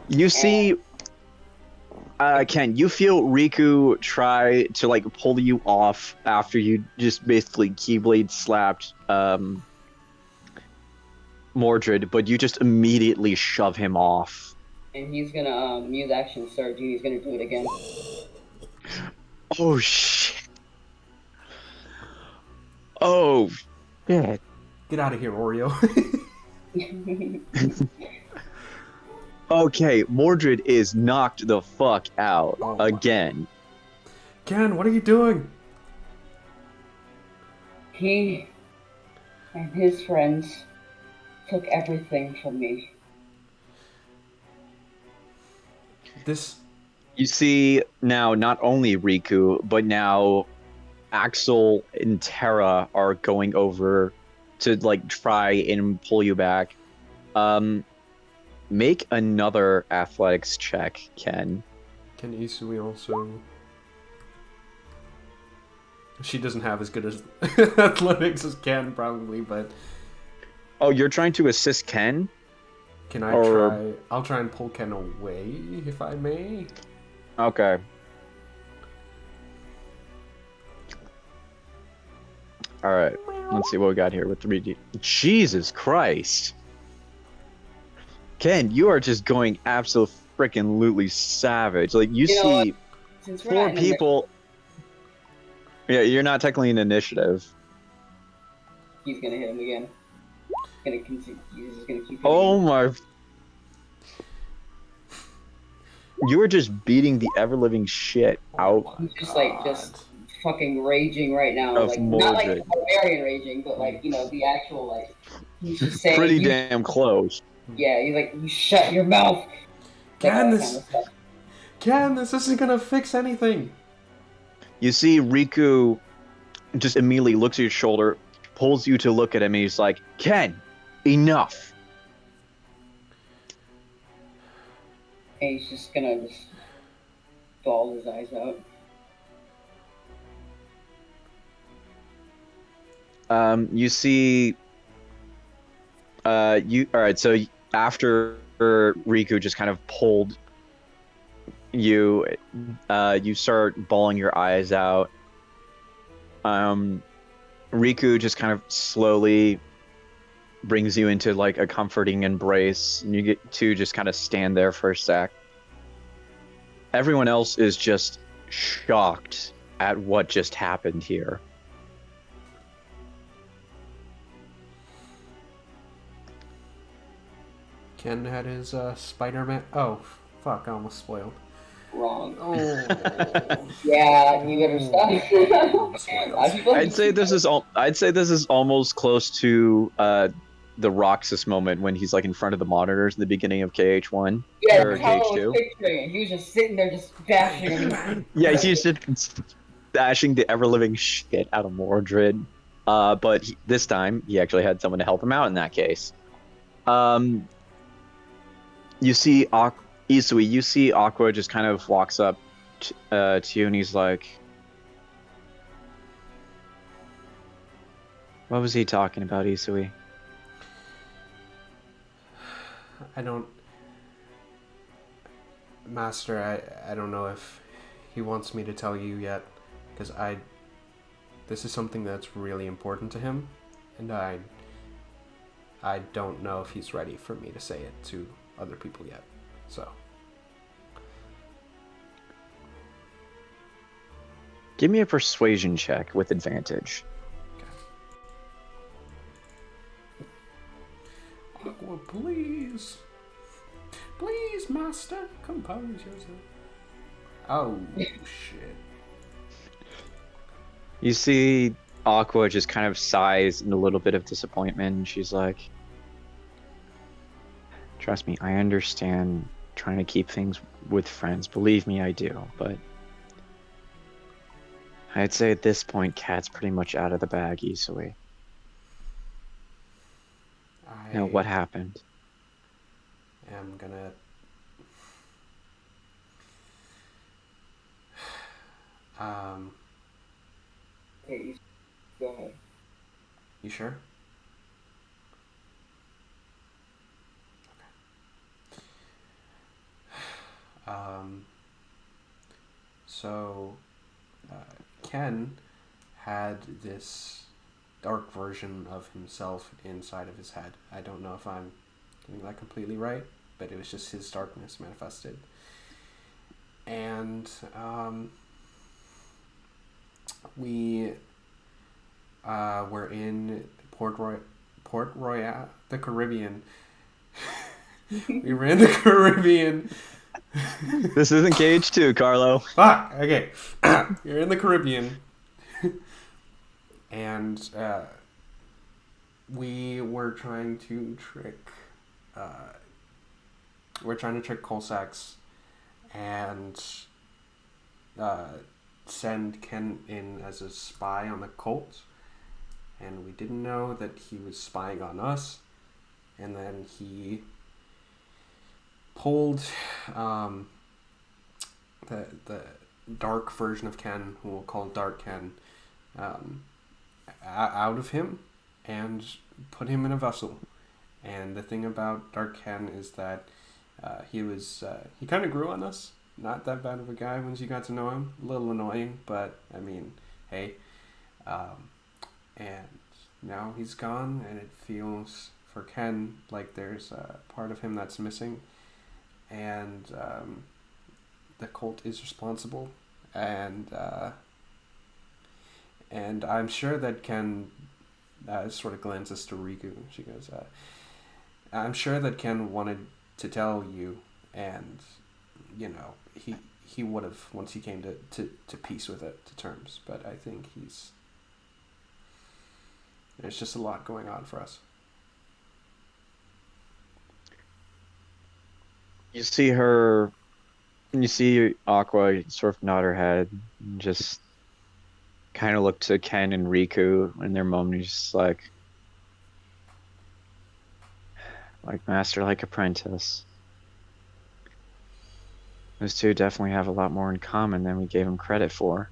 You see, Ken, you feel Riku try to like pull you off after you just basically Keyblade slapped Mordred, but you just immediately shove him off. And he's gonna use action surge, and he's gonna do it again. Oh shit! Oh shit! Get out of here, Oreo. Okay, Mordred is knocked the fuck out Oh my- again. Ken, what are you doing? He and his friends took everything from me. This. You see now not only Riku, but now Axel and Terra are going over to like try and pull you back. Make another athletics check, Ken. Can Isui also? She doesn't have as good as athletics as Ken, probably, but Oh, you're trying to assist Ken? can I Or- try? I'll try and pull Ken away, if I may. Okay. All right. Let's see what we got here with 3D. Jesus Christ. Ken, you are just going absolutely freaking lootly savage. Like you You know see Since we're four not in people. Yeah, you're not technically an initiative. he's gonna hit him again. He's gonna continue. He's just gonna keep. hitting Oh him. my. You were just beating the ever living shit out. Oh my He's just like God. fucking raging right now. Of Like not like Mordred. barbarian raging, but like the actual like. He's just saying. Pretty you, damn close. Yeah, he's like, you shut your mouth. Like, Ken, all that this kind of stuff. Ken, this isn't gonna fix anything. You see Riku just immediately looks at your shoulder, pulls you to look at him, and he's like, Ken, enough. And he's just gonna bawl his eyes out. You see, alright, so after Riku just kind of pulled you, you start bawling your eyes out. Riku just kind of slowly brings you into like a comforting embrace, and you get to just kind of stand there for a sec. Everyone else is just shocked at what just happened here. Ken had his Spider-Man. Oh, fuck! I almost spoiled. Wrong. Oh. Yeah, you better stop. I'd say this is almost close to the Roxas moment when he's like in front of the monitors in the beginning of KH1 Yeah, or Tyler KH2. was picturing it. He was just sitting there, just bashing him. Yeah, he's just bashing the ever living shit out of Mordred. But this time he actually had someone to help him out in that case. You see Isui, you see Aqua just kind of walks up to you and he's like, what was he talking about, Isui? I don't, Master. I don't know if he wants me to tell you yet, because this is something that's really important to him, and I don't know if he's ready for me to say it to other people yet. So. Give me a persuasion check with advantage. Aqua, please. Please, Master, compose yourself. Oh, shit. You see Aqua just kind of sighs in a little bit of disappointment, and she's like, trust me, I understand trying to keep things with friends. Believe me, I do. But I'd say at this point, Cat's pretty much out of the bag, Isui. Now, what happened? I'm gonna... Okay, go ahead. You sure? Okay. So Ken had this dark version of himself inside of his head. I don't know if I'm getting that completely right, but it was just his darkness manifested. And we were in Port Royal, the Caribbean. We were in the Caribbean. This isn't Cage 2, Carlo. Fuck! Okay. You're in the Caribbean. And we were trying to trick... we're trying to trick Colsax and send Ken in as a spy on the cult. And we didn't know that he was spying on us. And then he pulled the dark version of Ken, who we'll call Dark Ken, out of him and put him in a vessel. And the thing about Dark Ken is that he kind of grew on us. Not that bad of a guy once you got to know him. A little annoying, but I mean, hey. And now he's gone, and it feels for Ken like there's a part of him that's missing. And the cult is responsible, and I'm sure that Ken sort of glances to Riku. She goes, I'm sure that Ken wanted to tell you, and you know he would have once he came to peace with it, to terms. But I think there's just a lot going on for us. You see Aqua sort of nod her head and just kind of look to Ken and Riku in their moment. Just like master, like apprentice. Those two definitely have a lot more in common than we gave them credit for.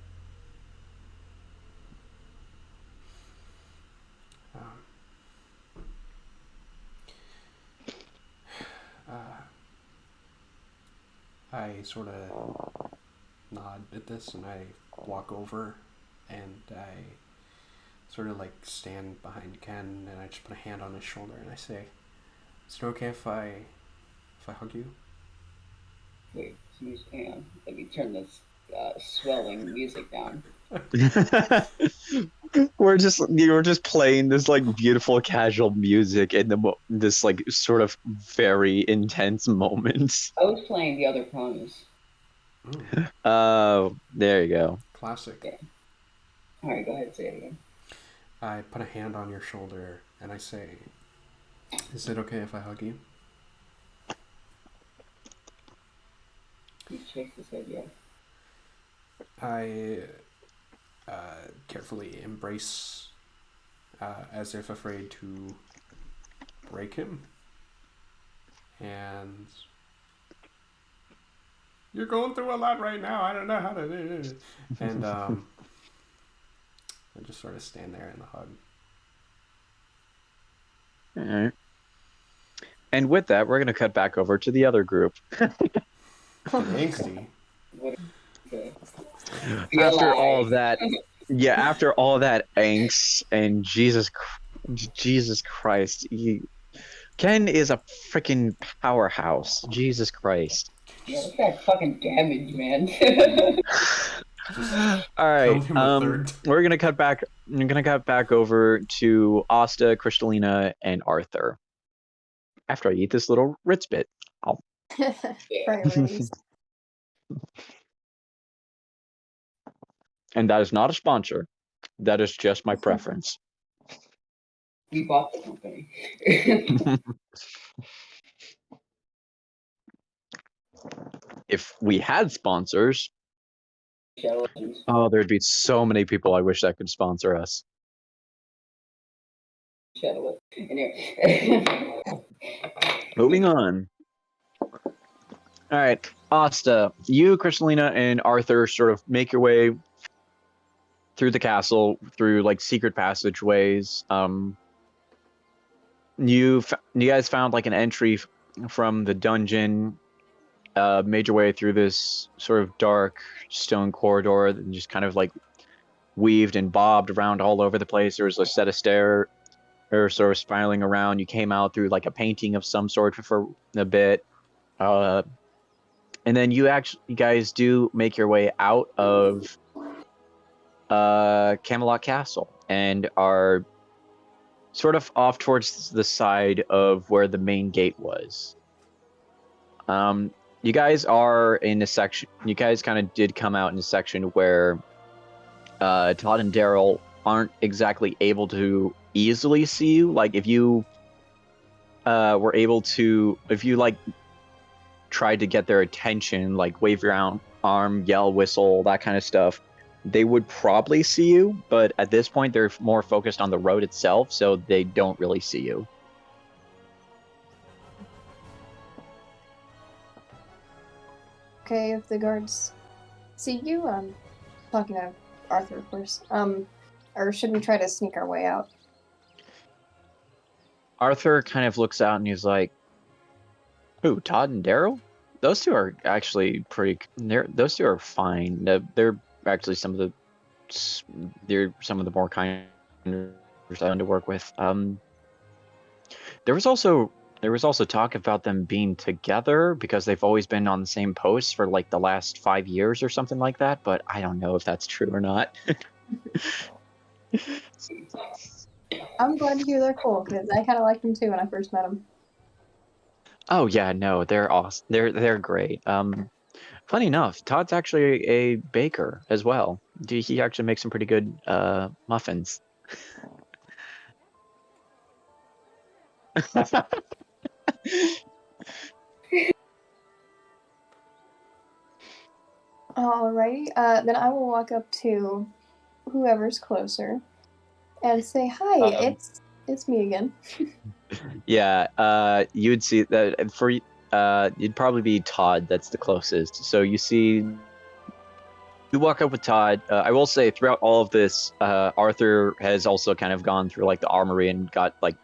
I sort of nod at this, and I walk over, and I sort of like stand behind Ken, and I just put a hand on his shoulder, and I say, "Is it okay if I hug you?" Wait, hang on. Let me turn this swelling music down. We're just playing this like beautiful casual music in this like sort of very intense moment. I was playing the other ponies. Oh, there you go. Classic. Yeah. All right, go ahead and say it again. I put a hand on your shoulder, and I say, "Is it okay if I hug you?" He shakes his head, yeah. I carefully embrace, as if afraid to break him. And you're going through a lot right now. I don't know how to do it. And I just sort of stand there in the hug. All right. And with that, we're going to cut back over to the other group. Angsty. After all of that, after all that angst and Jesus Christ, Ken is a freaking powerhouse. Jesus Christ. Yeah, look at that fucking damage, man. All right, we're gonna cut back. I'm gonna cut back over to Asta, Kristalina, and Arthur. After I eat this little Ritz bit, Priorities. And that is not a sponsor. That is just my preference. We bought the company. If we had sponsors, Shadow Legends. there'd be so many people I wish that could sponsor us. Shadow Legends. Anyway. Moving on. All right, Asta, you, Kristalina, and Arthur sort of make your way through the castle, through like secret passageways. You guys found like an entry from the dungeon made your way through this sort of dark stone corridor and just kind of like weaved and bobbed around all over the place. There was a set of stairs sort of spiraling around. You came out through like a painting of some sort for a bit. And then you guys do make your way out of Camelot Castle and are sort of off towards the side of where the main gate was. You guys are in a section. You guys kind of did come out in a section where Todd and Daryl aren't exactly able to easily see you. Like if you were able to, if you like tried to get their attention, like wave your arm, yell, whistle, that kind of stuff, they would probably see you. But at this point, they're more focused on the road itself, so they don't really see you. Okay, if the guards see you, talking to Arthur, of course. Or should we try to sneak our way out? Arthur kind of looks out and he's like, "Who? Todd and Daryl? Those two are actually pretty. Those two are fine. They're actually some of the more kind to work with. There was also talk about them being together because they've always been on the same post for like the last 5 years or something like that. But I don't know if that's true or not." I'm glad to hear they're cool because I kind of liked them too when I first met them. Oh yeah, no, they're awesome. They're great. Funny enough, Todd's actually a baker as well. He actually makes some pretty good muffins. Alrighty, then I will walk up to whoever's closer and say, "Hi, it's me again." Yeah, you would see that for it'd probably be Todd that's the closest. So you walk up with Todd. I will say throughout all of this, Arthur has also kind of gone through like the armory and got like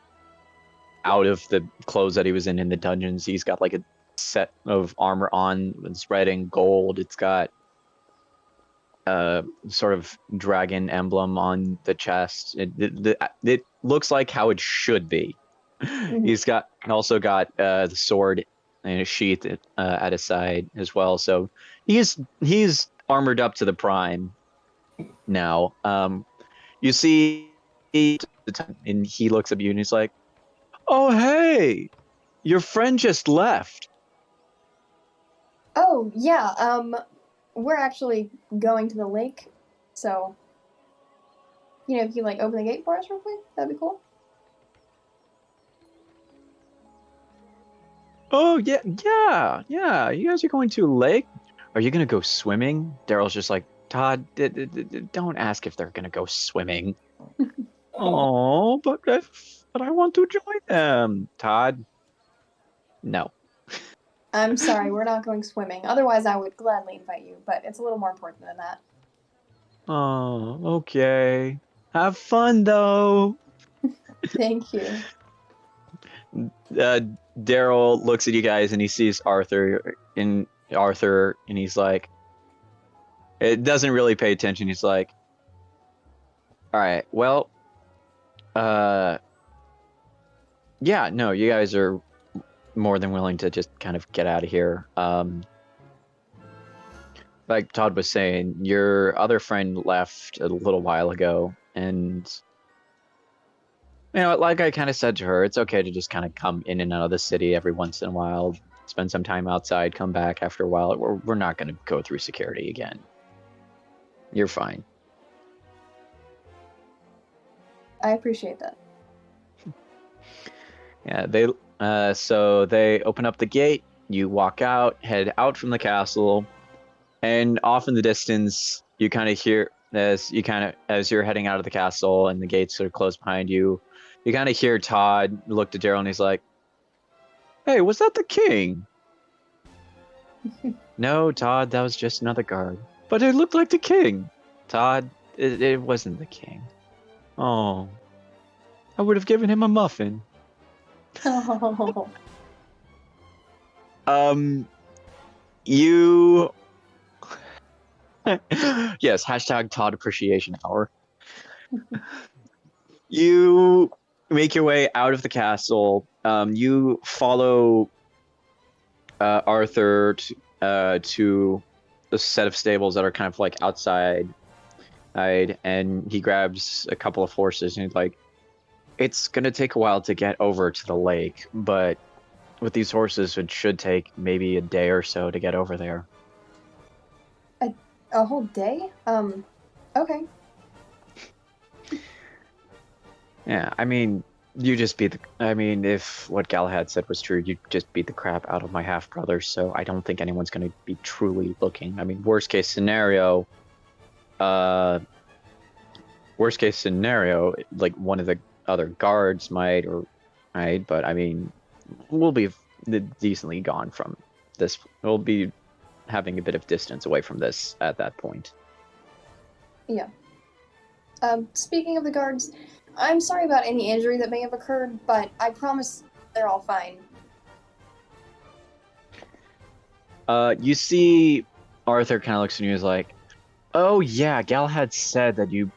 out of the clothes that he was in the dungeons. He's got like a set of armor on. It's red and gold. It's got sort of dragon emblem on the chest. It looks like how it should be. He's also got the sword and a sheath at his side as well. So he's armored up to the prime now. You see, and he looks at you and he's like, "Oh hey, your friend just left." Oh yeah, we're actually going to the lake, so if you like open the gate for us real quick, that'd be cool. Oh yeah. You guys are going to a lake? Are you gonna go swimming? Daryl's just like, "Todd, don't ask if they're gonna go swimming." Oh, but I want to join them. Todd, no. I'm sorry, we're not going swimming. Otherwise, I would gladly invite you, but it's a little more important than that. Oh, okay. Have fun though. Thank you. Daryl looks at you guys and he sees Arthur, and he's like, it doesn't really pay attention. He's like, "All right, well, yeah, no, you guys are more than willing to just kind of get out of here. Like Todd was saying, your other friend left a little while ago, and like I kind of said to her, it's okay to just kind of come in and out of the city every once in a while, spend some time outside, come back after a while. We're not going to go through security again. You're fine." I appreciate that. Yeah, so they open up the gate. You walk out, head out from the castle, and off in the distance, you kind of hear as you're heading out of the castle and the gates are closed behind you. You kind of hear Todd look to Daryl and he's like, "Hey, was that the king?" "No, Todd, that was just another guard." "But it looked like the king." "Todd, it wasn't the king." "Oh, I would have given him a muffin." Oh. You yes, hashtag Todd Appreciation Hour. You make your way out of the castle. You follow Arthur to the set of stables that are kind of like outside, and he grabs a couple of horses and he's like, "It's gonna take a while to get over to the lake, but with these horses, it should take maybe a day or so to get over there." A whole day? Okay. Yeah, I mean, you just beat the. I mean, if what Galahad said was true, you just beat the crap out of my half brother. So I don't think anyone's going to be truly looking. I mean, worst case scenario, like one of the other guards might, but I mean, we'll be decently gone from this. We'll be having a bit of distance away from this at that point. Yeah. Speaking of the guards, I'm sorry about any injury that may have occurred, but I promise they're all fine. You see, Arthur kind of looks at you and is like, "Oh yeah, Galahad said that you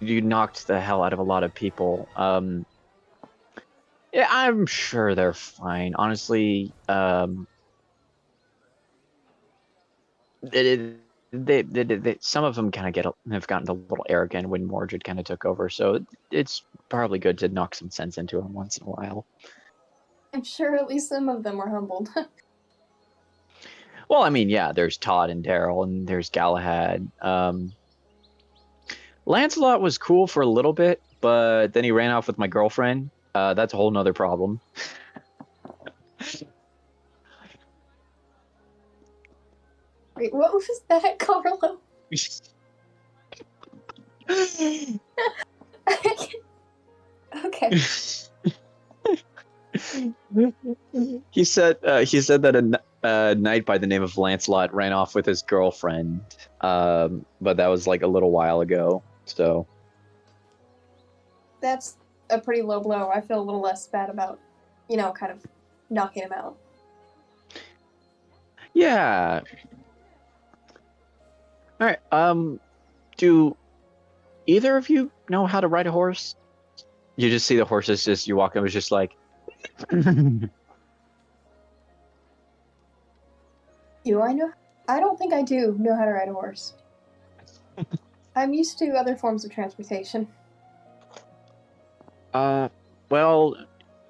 knocked the hell out of a lot of people. Yeah, I'm sure they're fine. Honestly, some of them kind of have gotten a little arrogant when Mordred kind of took over, so it's probably good to knock some sense into them once in a while." I'm sure at least some of them were humbled. Well, I mean, yeah, there's Todd and Daryl, and there's Galahad. Lancelot was cool for a little bit, but then he ran off with my girlfriend. That's a whole nother problem. Wait, what was that, Carlo? Okay. He said that a knight by the name of Lancelot ran off with his girlfriend, but that was like a little while ago. So That's a pretty low blow. I feel a little less bad about, kind of knocking him out. yeah. All right. Do either of you know how to ride a horse? You just see the horses. You walk in, it's just like. Do I know? I don't think I do know how to ride a horse. I'm used to other forms of transportation. Well,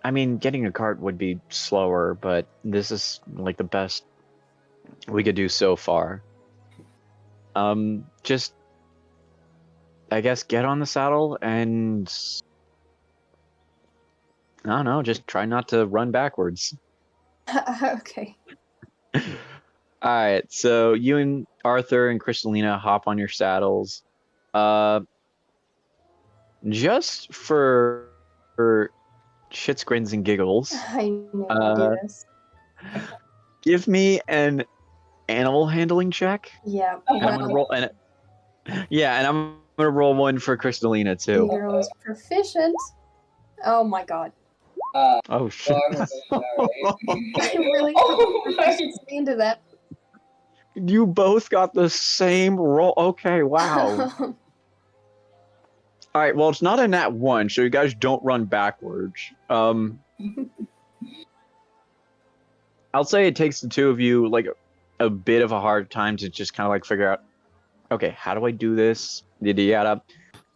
I mean, getting a cart would be slower, but this is like the best we could do so far. Just, I guess, get on the saddle and, I don't know, just try not to run backwards. Okay. Alright, so you and Arthur and Crystalina hop on your saddles. Just for shits, grins, and giggles, I knew I'd do this. give me an animal handling check. Yeah. And I'm gonna roll, and I'm gonna roll one for Crystalina too. Hero is proficient. Oh my god. Oh shit! I really proficiency into that. You both got the same roll. Okay, wow. All right, well, it's not a nat one, so you guys don't run backwards. I'll say it takes the two of you like a bit of a hard time to just kind of like figure out, okay, how do I do this? Yada.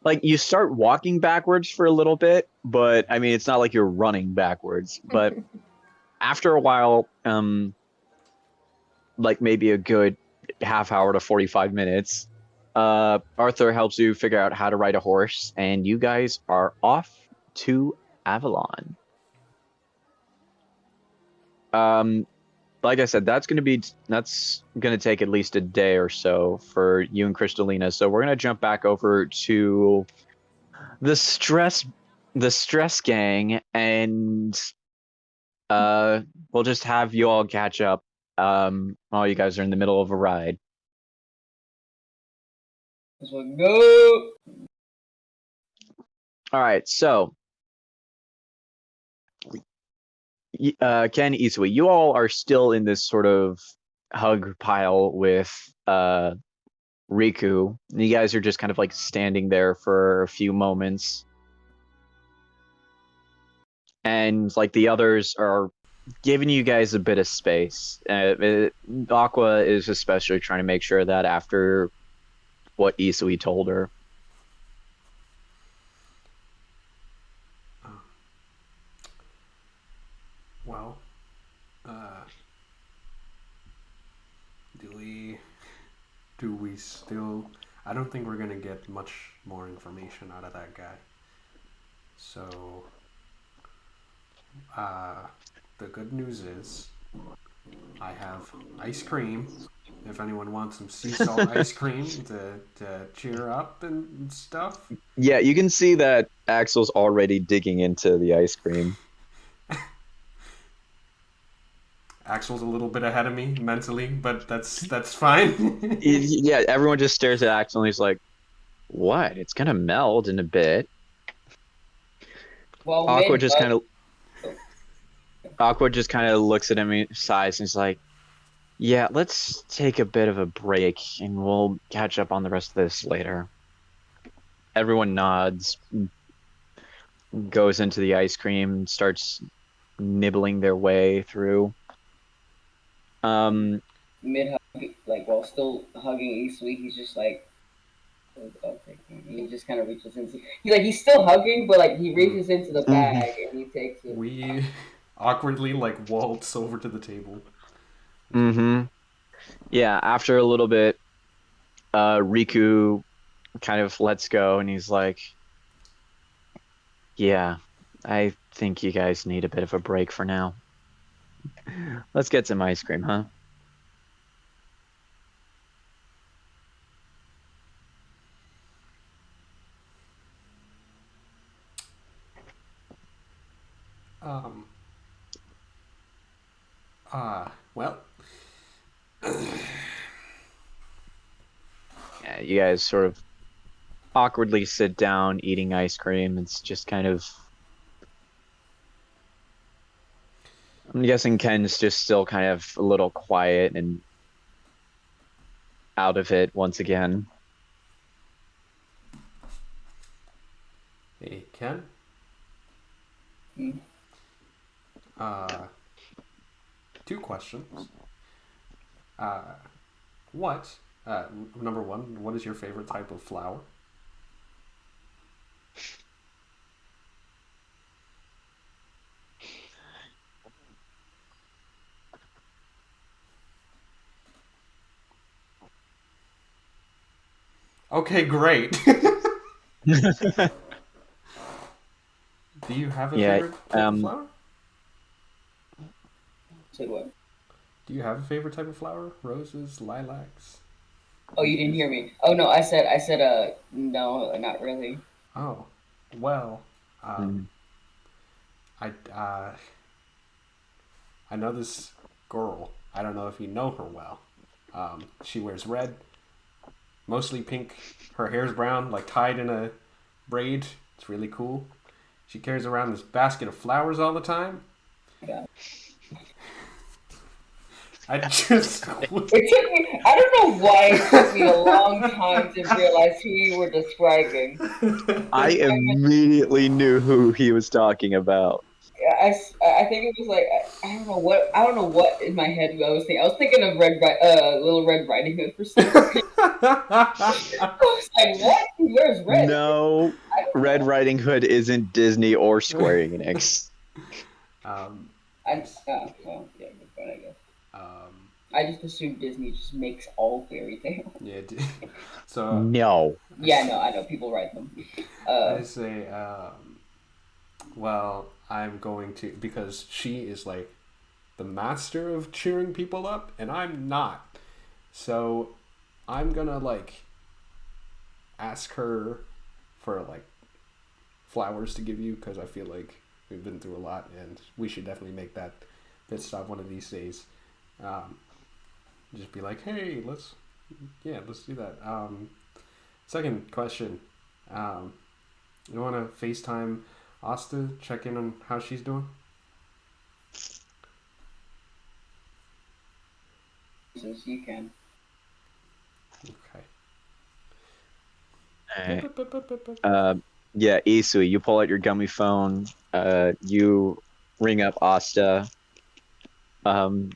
Like you start walking backwards for a little bit, but I mean, it's not like you're running backwards. But after a while, like maybe a good half hour to 45 minutes, Arthur helps you figure out how to ride a horse, and you guys are off to Avalon. Like I said, that's gonna take at least a day or so for you and Crystalina. So we're gonna jump back over to the stress gang, and we'll just have you all catch up while you guys are in the middle of a ride. Let's go. All right, so Ken, Isui, you all are still in this sort of hug pile with Riku. You guys are just kind of like standing there for a few moments, and like the others are giving you guys a bit of space. Aqua is especially trying to make sure that after what Isui told her. Well, do we still? I don't think we're gonna get much more information out of that guy. So, the good news is I have ice cream. If anyone wants some sea salt ice cream to cheer up and stuff. Yeah, you can see that Axel's already digging into the ice cream. Axel's a little bit ahead of me mentally, but that's fine. Yeah, everyone just stares at Axel and he's like, "What? It's gonna melt in a bit." Well, Aqua mid just hug. kind of Aqua just kind of looks at him, and sighs, and he's like, "Yeah, let's take a bit of a break, and we'll catch up on the rest of this later." Everyone nods, goes into the ice cream, starts nibbling their way through. Um, Mid hug, like while still hugging Isui, he's just like, "Oh, take him." He just kind of reaches into. He's still hugging, but like he reaches into the mhm. bag and he takes it. We awkwardly like waltz over to the table. Yeah, after a little bit, Riku kind of lets go, and he's like, "Yeah, I think you guys need a bit of a break for now. Let's get some ice cream, huh?" Um. Well. Yeah, you guys sort of awkwardly sit down eating ice cream. It's just kind of. I'm guessing Ken's just still kind of a little quiet and out of it once again. Hey, Ken. Hmm. Uh, two questions. Uh, what? Number one, what is your favorite type of flower? Okay, great. Do you have a Yeah, favorite type of flower? Said what? Do you have a favorite type of flower? Roses, lilacs? Oh, you didn't hear me. Oh no, I said no, not really. Oh, well, mm, I I know this girl. I don't know if you know her well. She wears red, mostly pink. Her hair's brown, like tied in a braid. It's really cool. She carries around this basket of flowers all the time. Yeah. I just. It took me. I don't know why it took me a long time to realize who you were describing. I immediately knew who he was talking about. I think it was like I don't know what in my head I was thinking. I was thinking of Little Red Riding Hood for some reason. I was like, what? Where's Red? No, I don't Red know. Riding Hood isn't Disney or Square Enix. um, Well, yeah, good point, I guess. um, I just assume Disney just makes all fairy tales. yeah. So No. Yeah, no, I know people write them. I say, well, I'm going to because she is like the master of cheering people up, and I'm not. So I'm gonna like ask her for like flowers to give you because I feel like we've been through a lot, and we should definitely make that pit stop one of these days. Um, just be like, hey, let's do that. Second question, you want to FaceTime Asta, check in on how she's doing? Since you can. Okay. Yeah, Isui, you pull out your gummy phone. You ring up Asta. Um,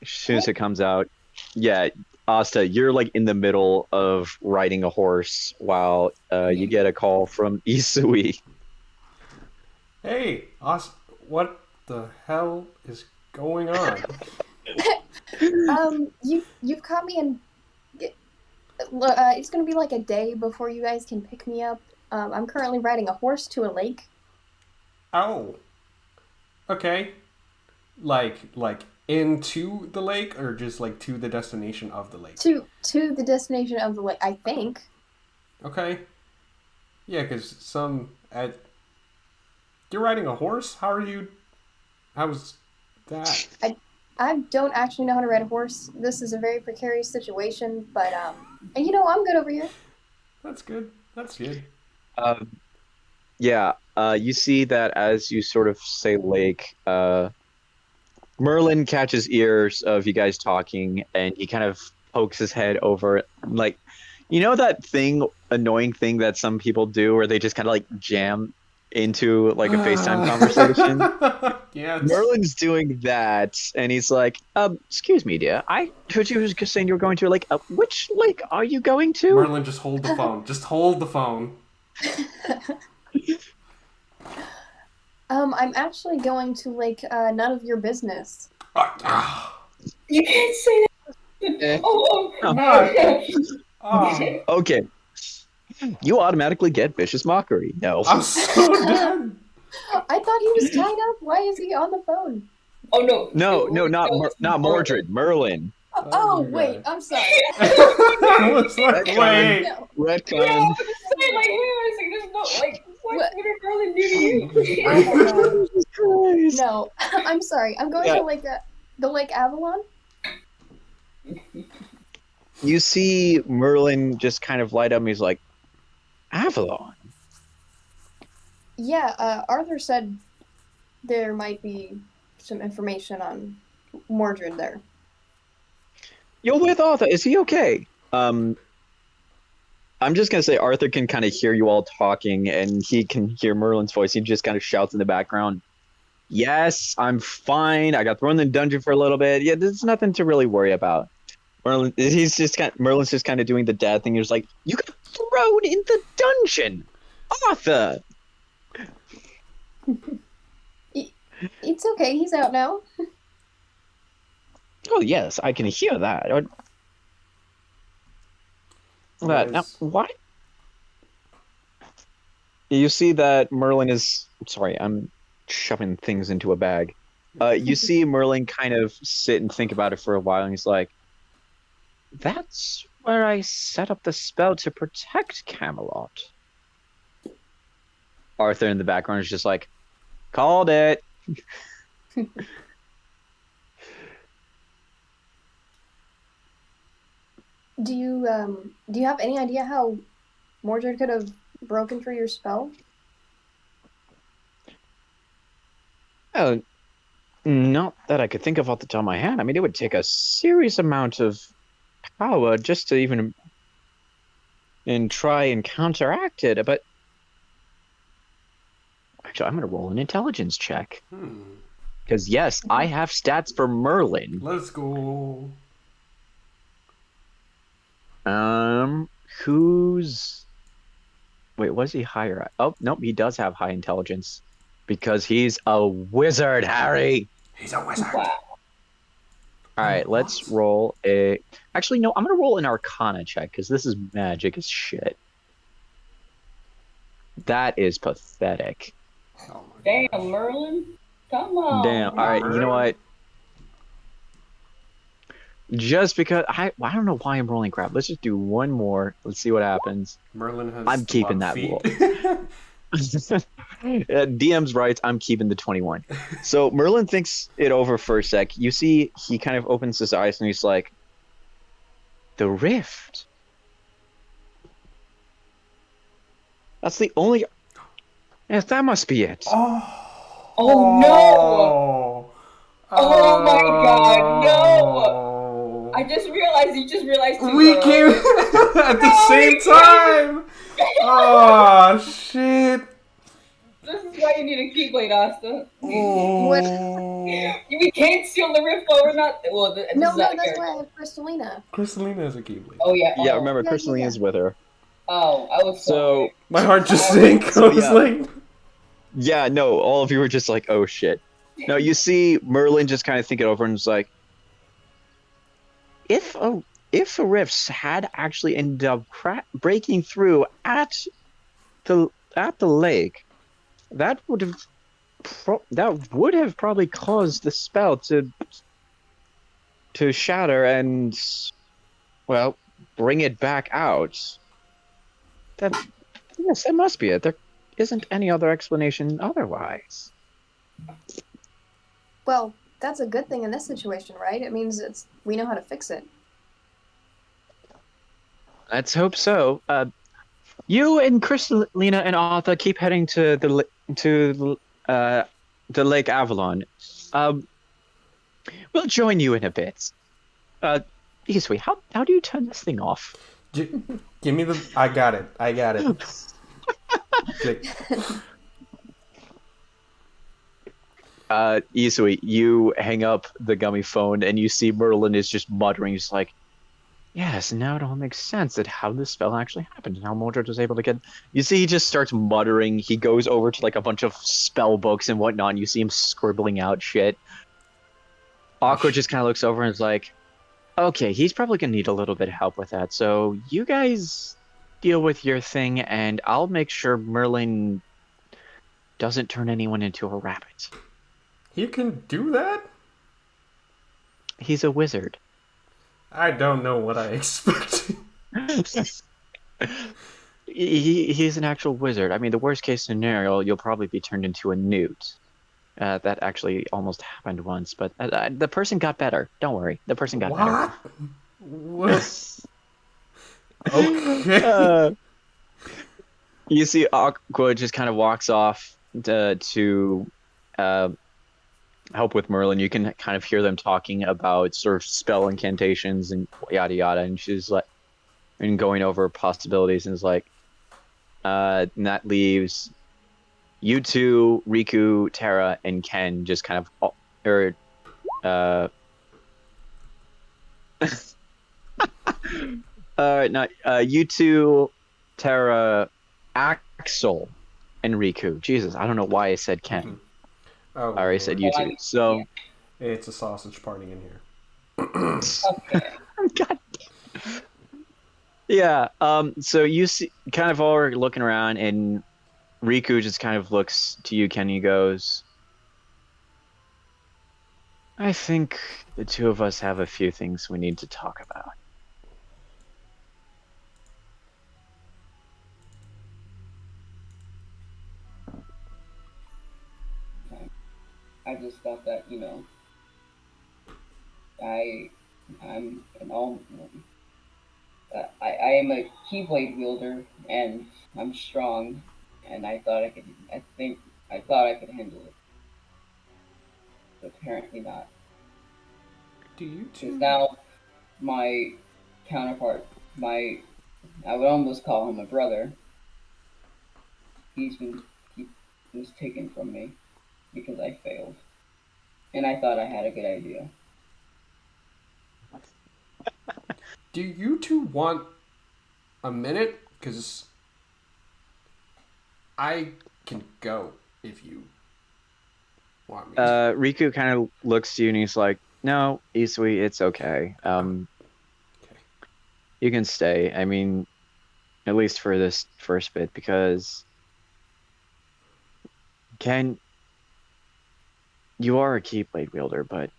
as soon as it comes out, yeah, Asta, you're like in the middle of riding a horse while you get a call from Isui. Hey, what the hell is going on? You've caught me in. It's gonna be like a day before you guys can pick me up. I'm currently riding a horse to a lake. Oh. Okay. Like into the lake or just like to the destination of the lake? To the destination of the lake, I think. Okay. Yeah, because you're riding a horse? How's that? I don't actually know how to ride a horse. This is a very precarious situation, but and I'm good over here. That's good. That's good. Um, yeah, you see that as you sort of say lake, Merlin catches ears of you guys talking, and he kind of pokes his head over, like, that annoying thing that some people do where they just kind of like jam into like a FaceTime conversation. Yes. Merlin's doing that, and he's like, excuse me, dear. I heard you was saying you were going to a lake. Which lake are you going to?" Merlin, just hold the phone. Just hold the phone. I'm actually going to Lake None of Your Business. You can't say that. Oh, Okay. You automatically get vicious mockery. No. I'm so dead. I thought he was tied up. Why is he on the phone? Oh no. No, not Mordred. Merlin. Oh, wait, I'm sorry. I was like, Retcon. wait. No. Retcon. Yeah, I was just saying, like, there's no, like, what did Merlin do to you? Oh my god. Jesus Christ. No, I'm sorry. I'm going to the Lake Avalon. You see Merlin just kind of light up, and he's like, Avalon? Yeah, Arthur said there might be some information on Mordred there. You're with Arthur. Is he okay? I'm just gonna say Arthur can kind of hear you all talking, and he can hear Merlin's voice. He just kind of shouts in the background, "Yes, I'm fine. I got thrown in the dungeon for a little bit. Yeah, there's nothing to really worry about." Merlin's just kind of doing the dad thing. He's like, "You got thrown in the dungeon, Arthur." It's okay. He's out now. Oh yes, I can hear that. Now, what? You see that Merlin is. Sorry, I'm shoving things into a bag. You see Merlin kind of sit and think about it for a while, and he's like, "That's where I set up the spell to protect Camelot." Arthur in the background is just like, "Called it." Do you have any idea how Mordred could have broken through your spell? Oh, not that I could think of off the top of my head. I mean, it would take a serious amount of power just to even try and counteract it. But actually, I'm going to roll an intelligence check. Because yes, I have stats for Merlin. Let's go. Who's... Wait, was he higher at? Oh, nope, he does have high intelligence. Because he's a wizard, Harry! He's a wizard. Wow. Alright, let's roll a... Actually, no, I'm going to roll an Arcana check, because this is magic as shit. That is pathetic. Oh my Damn, Merlin. Come on. Damn, alright, you know what? Just because... I don't know why I'm rolling crap. Let's just do one more. Let's see what happens. Merlin has I'm keeping that feet. roll. DM's right, I'm keeping the 21. So Merlin thinks it over for a sec. You see he kind of opens his eyes and he's like, the rift. That's the only... Yes, that must be it. Oh. Oh no! Oh my god, no! I just realized, you just realized too, We Taro. came at the No, same we time! Oh, shit. This is why you need a Keyblade, Asta. Oh. We can't seal the rift while we're not. Well, this No, is no, out of that's character. why I have Crystalina. Crystalina is a Keyblade. Oh yeah. Yeah, Oh. remember, Yeah, Crystalline yeah. is with her. Oh, I was so. So, Worried. My heart just sank. I So, was yeah. like, yeah, no, all of you were just like, oh shit. Now you see Merlin just kind of think it over and was like, if a rifts had actually ended up breaking through at the lake, that would have probably caused the spell to shatter and, well, bring it back out. That Yes, that must be it. There isn't any other explanation otherwise. Well, that's a good thing in this situation, right? It means we know how to fix it. Let's hope so. You and Kristalina and Arthur keep heading to the Lake Avalon. Um, we'll join you in a bit. Easy, how do you turn this thing off? give me the. I got it. Click. Isui, you hang up the gummy phone and you see Merlin is just muttering. He's like, yes, now it all makes sense that how this spell actually happened and how Mordred was able to get. You see, he just starts muttering. He goes over to like a bunch of spell books and whatnot. And you see him scribbling out shit. Aqua just kind of looks over and is like, okay, he's probably gonna need a little bit of help with that. So you guys deal with your thing, and I'll make sure Merlin doesn't turn anyone into a rabbit. He can do that? He's a wizard. I don't know what I expected. He's an actual wizard. I mean, the worst case scenario, you'll probably be turned into a newt. That actually almost happened once, but the person got better. Don't worry, the person got better. What? Okay. You see, Aqua just kind of walks off to help with Merlin. You can kind of hear them talking about sort of spell incantations and yada yada, and she's like, and going over possibilities, and is like, and that leaves you two, Riku, Terra, and Ken just kind of, not you two, Terra, Axel, and Riku. Jesus, I don't know why I said Ken. Mm-hmm. Oh, I already said you two. So it's a sausage party in here. Okay. God. Yeah. So you see, kind of all are looking around, and Riku just kind of looks to you, Ken. He goes, "I think the two of us have a few things we need to talk about." I just thought that, I'm an all. I am a Keyblade wielder, and I'm strong, and I thought I could. I thought I could handle it, but apparently not. Do you Because two? now my counterpart, I would almost call him a brother. He was taken from me because I failed, and I thought I had a good idea. Do you two want a minute? Because I can go if you want me. Riku kind of looks to you and he's like, "No, Isui, it's okay. Okay. You can stay. I mean, at least for this first bit, because Ken, you are a Keyblade wielder, but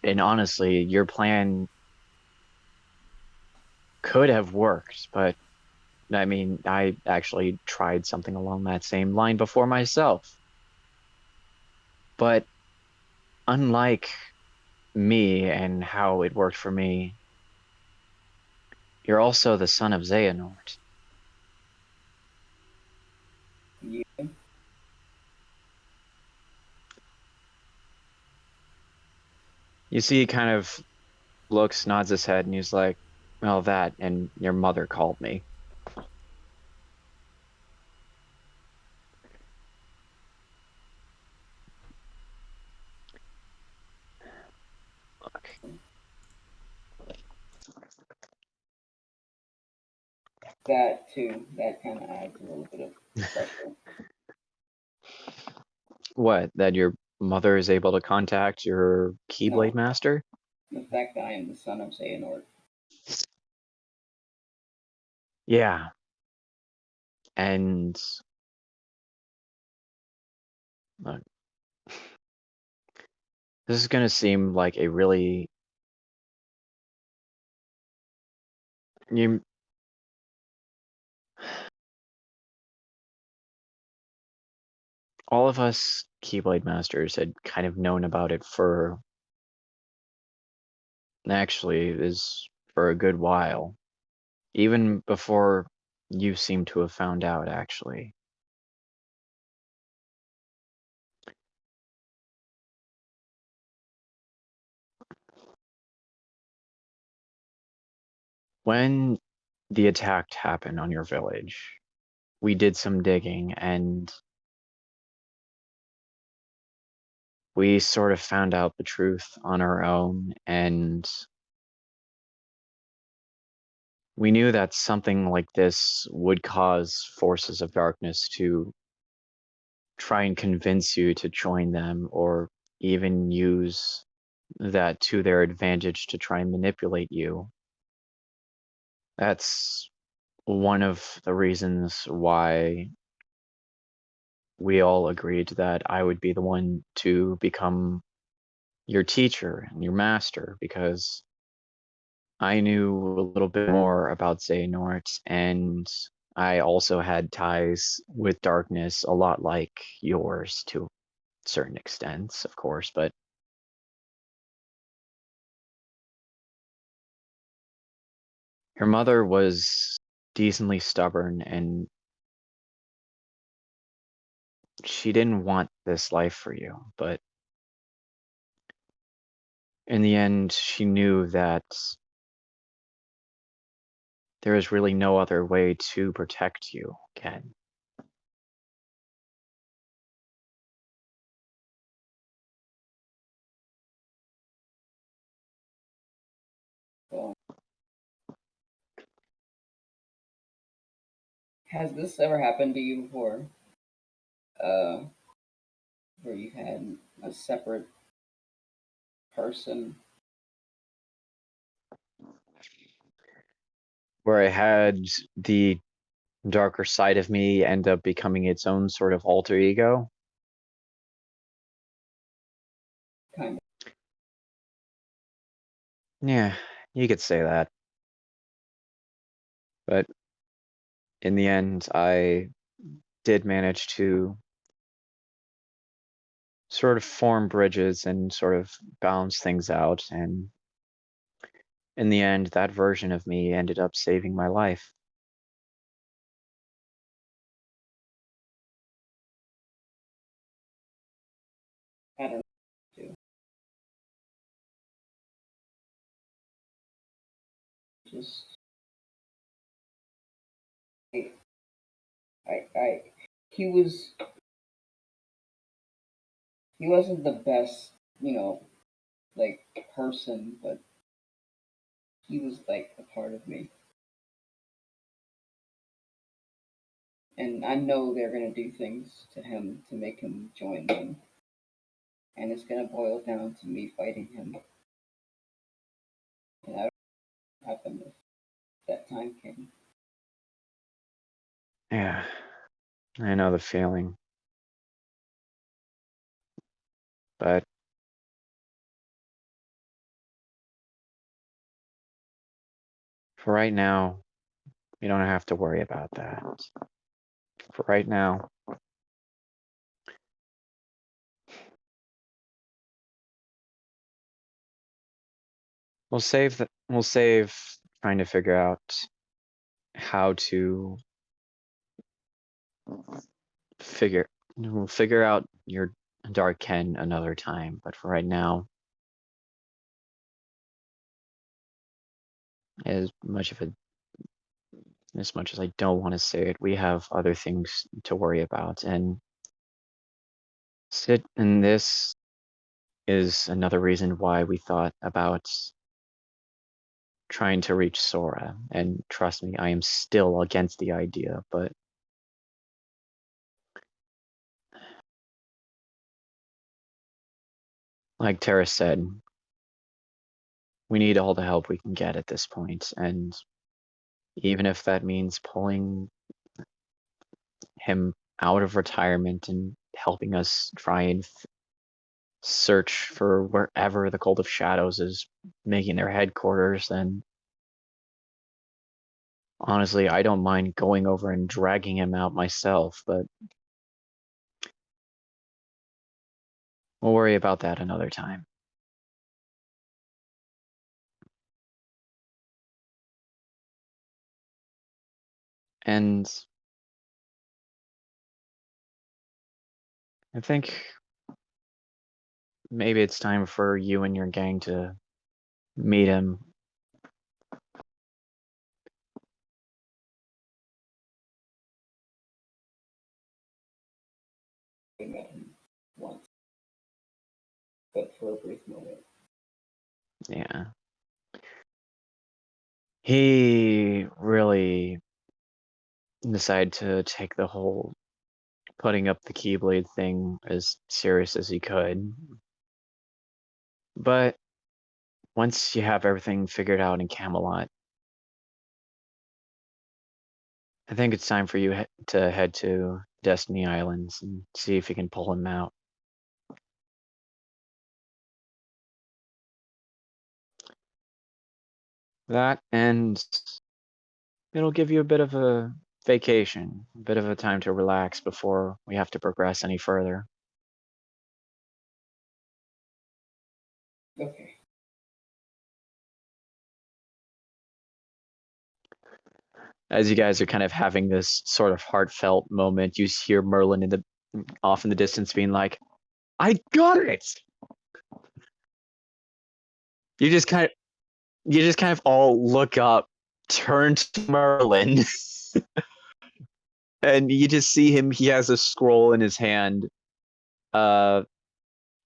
and honestly, your plan could have worked, but I mean, I actually tried something along that same line before myself. But unlike me and how it worked for me, you're also the son of Xehanort. Yeah. You see, he kind of looks, nods his head, and he's like, "Well, that and your mother called me." Look, That too. That kind of adds a little bit of pressure. what? That your mother is able to contact your Keyblade No, Master? the fact that I am the son of Xehanort. Yeah, and look, this is gonna seem like a really you. All of us Keyblade Masters had kind of known about it for actually is for a good while, even before you seem to have found out, actually. When the attack happened on your village, we did some digging and we sort of found out the truth on our own, and we knew that something like this would cause forces of darkness to try and convince you to join them or even use that to their advantage to try and manipulate you. That's one of the reasons why we all agreed that I would be the one to become your teacher and your master because I knew a little bit more about Xehanort and I also had ties with darkness a lot like yours to certain extents, of course, but your mother was decently stubborn and she didn't want this life for you, but in the end, she knew that there is really no other way to protect you, Ken. So, has this ever happened to you before? Uh, where you had a separate person? Where I had the darker side of me end up becoming its own sort of alter ego. Kind of. Yeah, you could say that. But in the end, I did manage to sort of form bridges and sort of balance things out. And in the end, that version of me ended up saving my life. I don't know. Just I, I, he was he wasn't the best, like person, but he was like a part of me. And I know they're gonna do things to him to make him join them, and it's gonna boil down to me fighting him. And that would happen if that time came. Yeah, I know the feeling. But for right now, you don't have to worry about that. For right now, we'll save trying to figure out how to figure we'll figure out your Dark Ken another time. But for right now, as much of a as much as I don't want to say it, we have other things to worry about, and this is another reason why we thought about trying to reach Sora. And trust me, I am still against the idea, but like Tara said, we need all the help we can get at this point, and even if that means pulling him out of retirement and helping us try and search for wherever the Cult of Shadows is making their headquarters, then honestly, I don't mind going over and dragging him out myself, but we'll worry about that another time. And I think maybe it's time for you and your gang to meet him. We met him once, but for a brief moment. Yeah. He really decided to take the whole putting up the Keyblade thing as serious as he could. But once you have everything figured out in Camelot, I think it's time for you to head to Destiny Islands and see if you can pull him out. That, and it'll give you a bit of a vacation, a bit of a time to relax before we have to progress any further. Okay. As you guys are kind of having this sort of heartfelt moment, you hear Merlin off in the distance being like, "I got it!" You just kind of all look up, turn to Merlin, and you just see him. He has a scroll in his hand.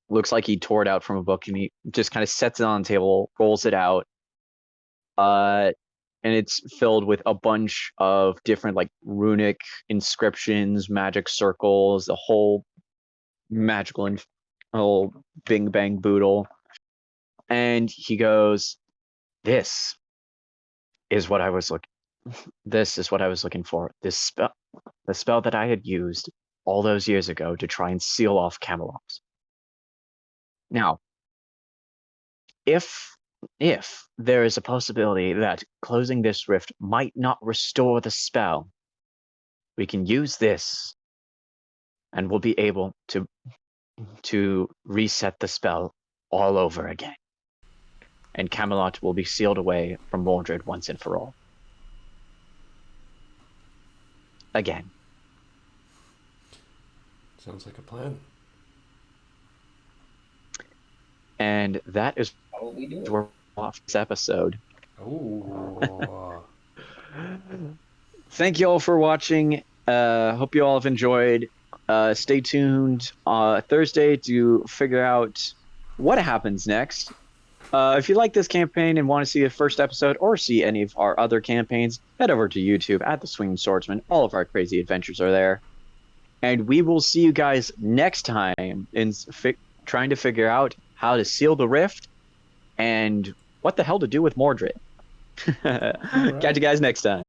Looks like he tore it out from a book, and he just kind of sets it on the table, rolls it out. And it's filled with a bunch of different like runic inscriptions, magic circles, the whole magical and whole bing bang boodle. And he goes, "This is what I was looking. This is what I was looking for. The spell that I had used all those years ago to try and seal off Camelot. Now, if there is a possibility that closing this rift might not restore the spell, we can use this and we'll be able to reset the spell all over again. And Camelot will be sealed away from Mordred once and for all. Again." Sounds like a plan. And that is Probably do it. where we're off this episode. Oh. Thank you all for watching. Hope you all have enjoyed. Stay tuned Thursday to figure out what happens next. If you like this campaign and want to see the first episode or see any of our other campaigns, head over to YouTube at The Swinging Swordsman. All of our crazy adventures are there. And we will see you guys next time in trying to figure out how to seal the rift and what the hell to do with Mordred. Catch you guys next time.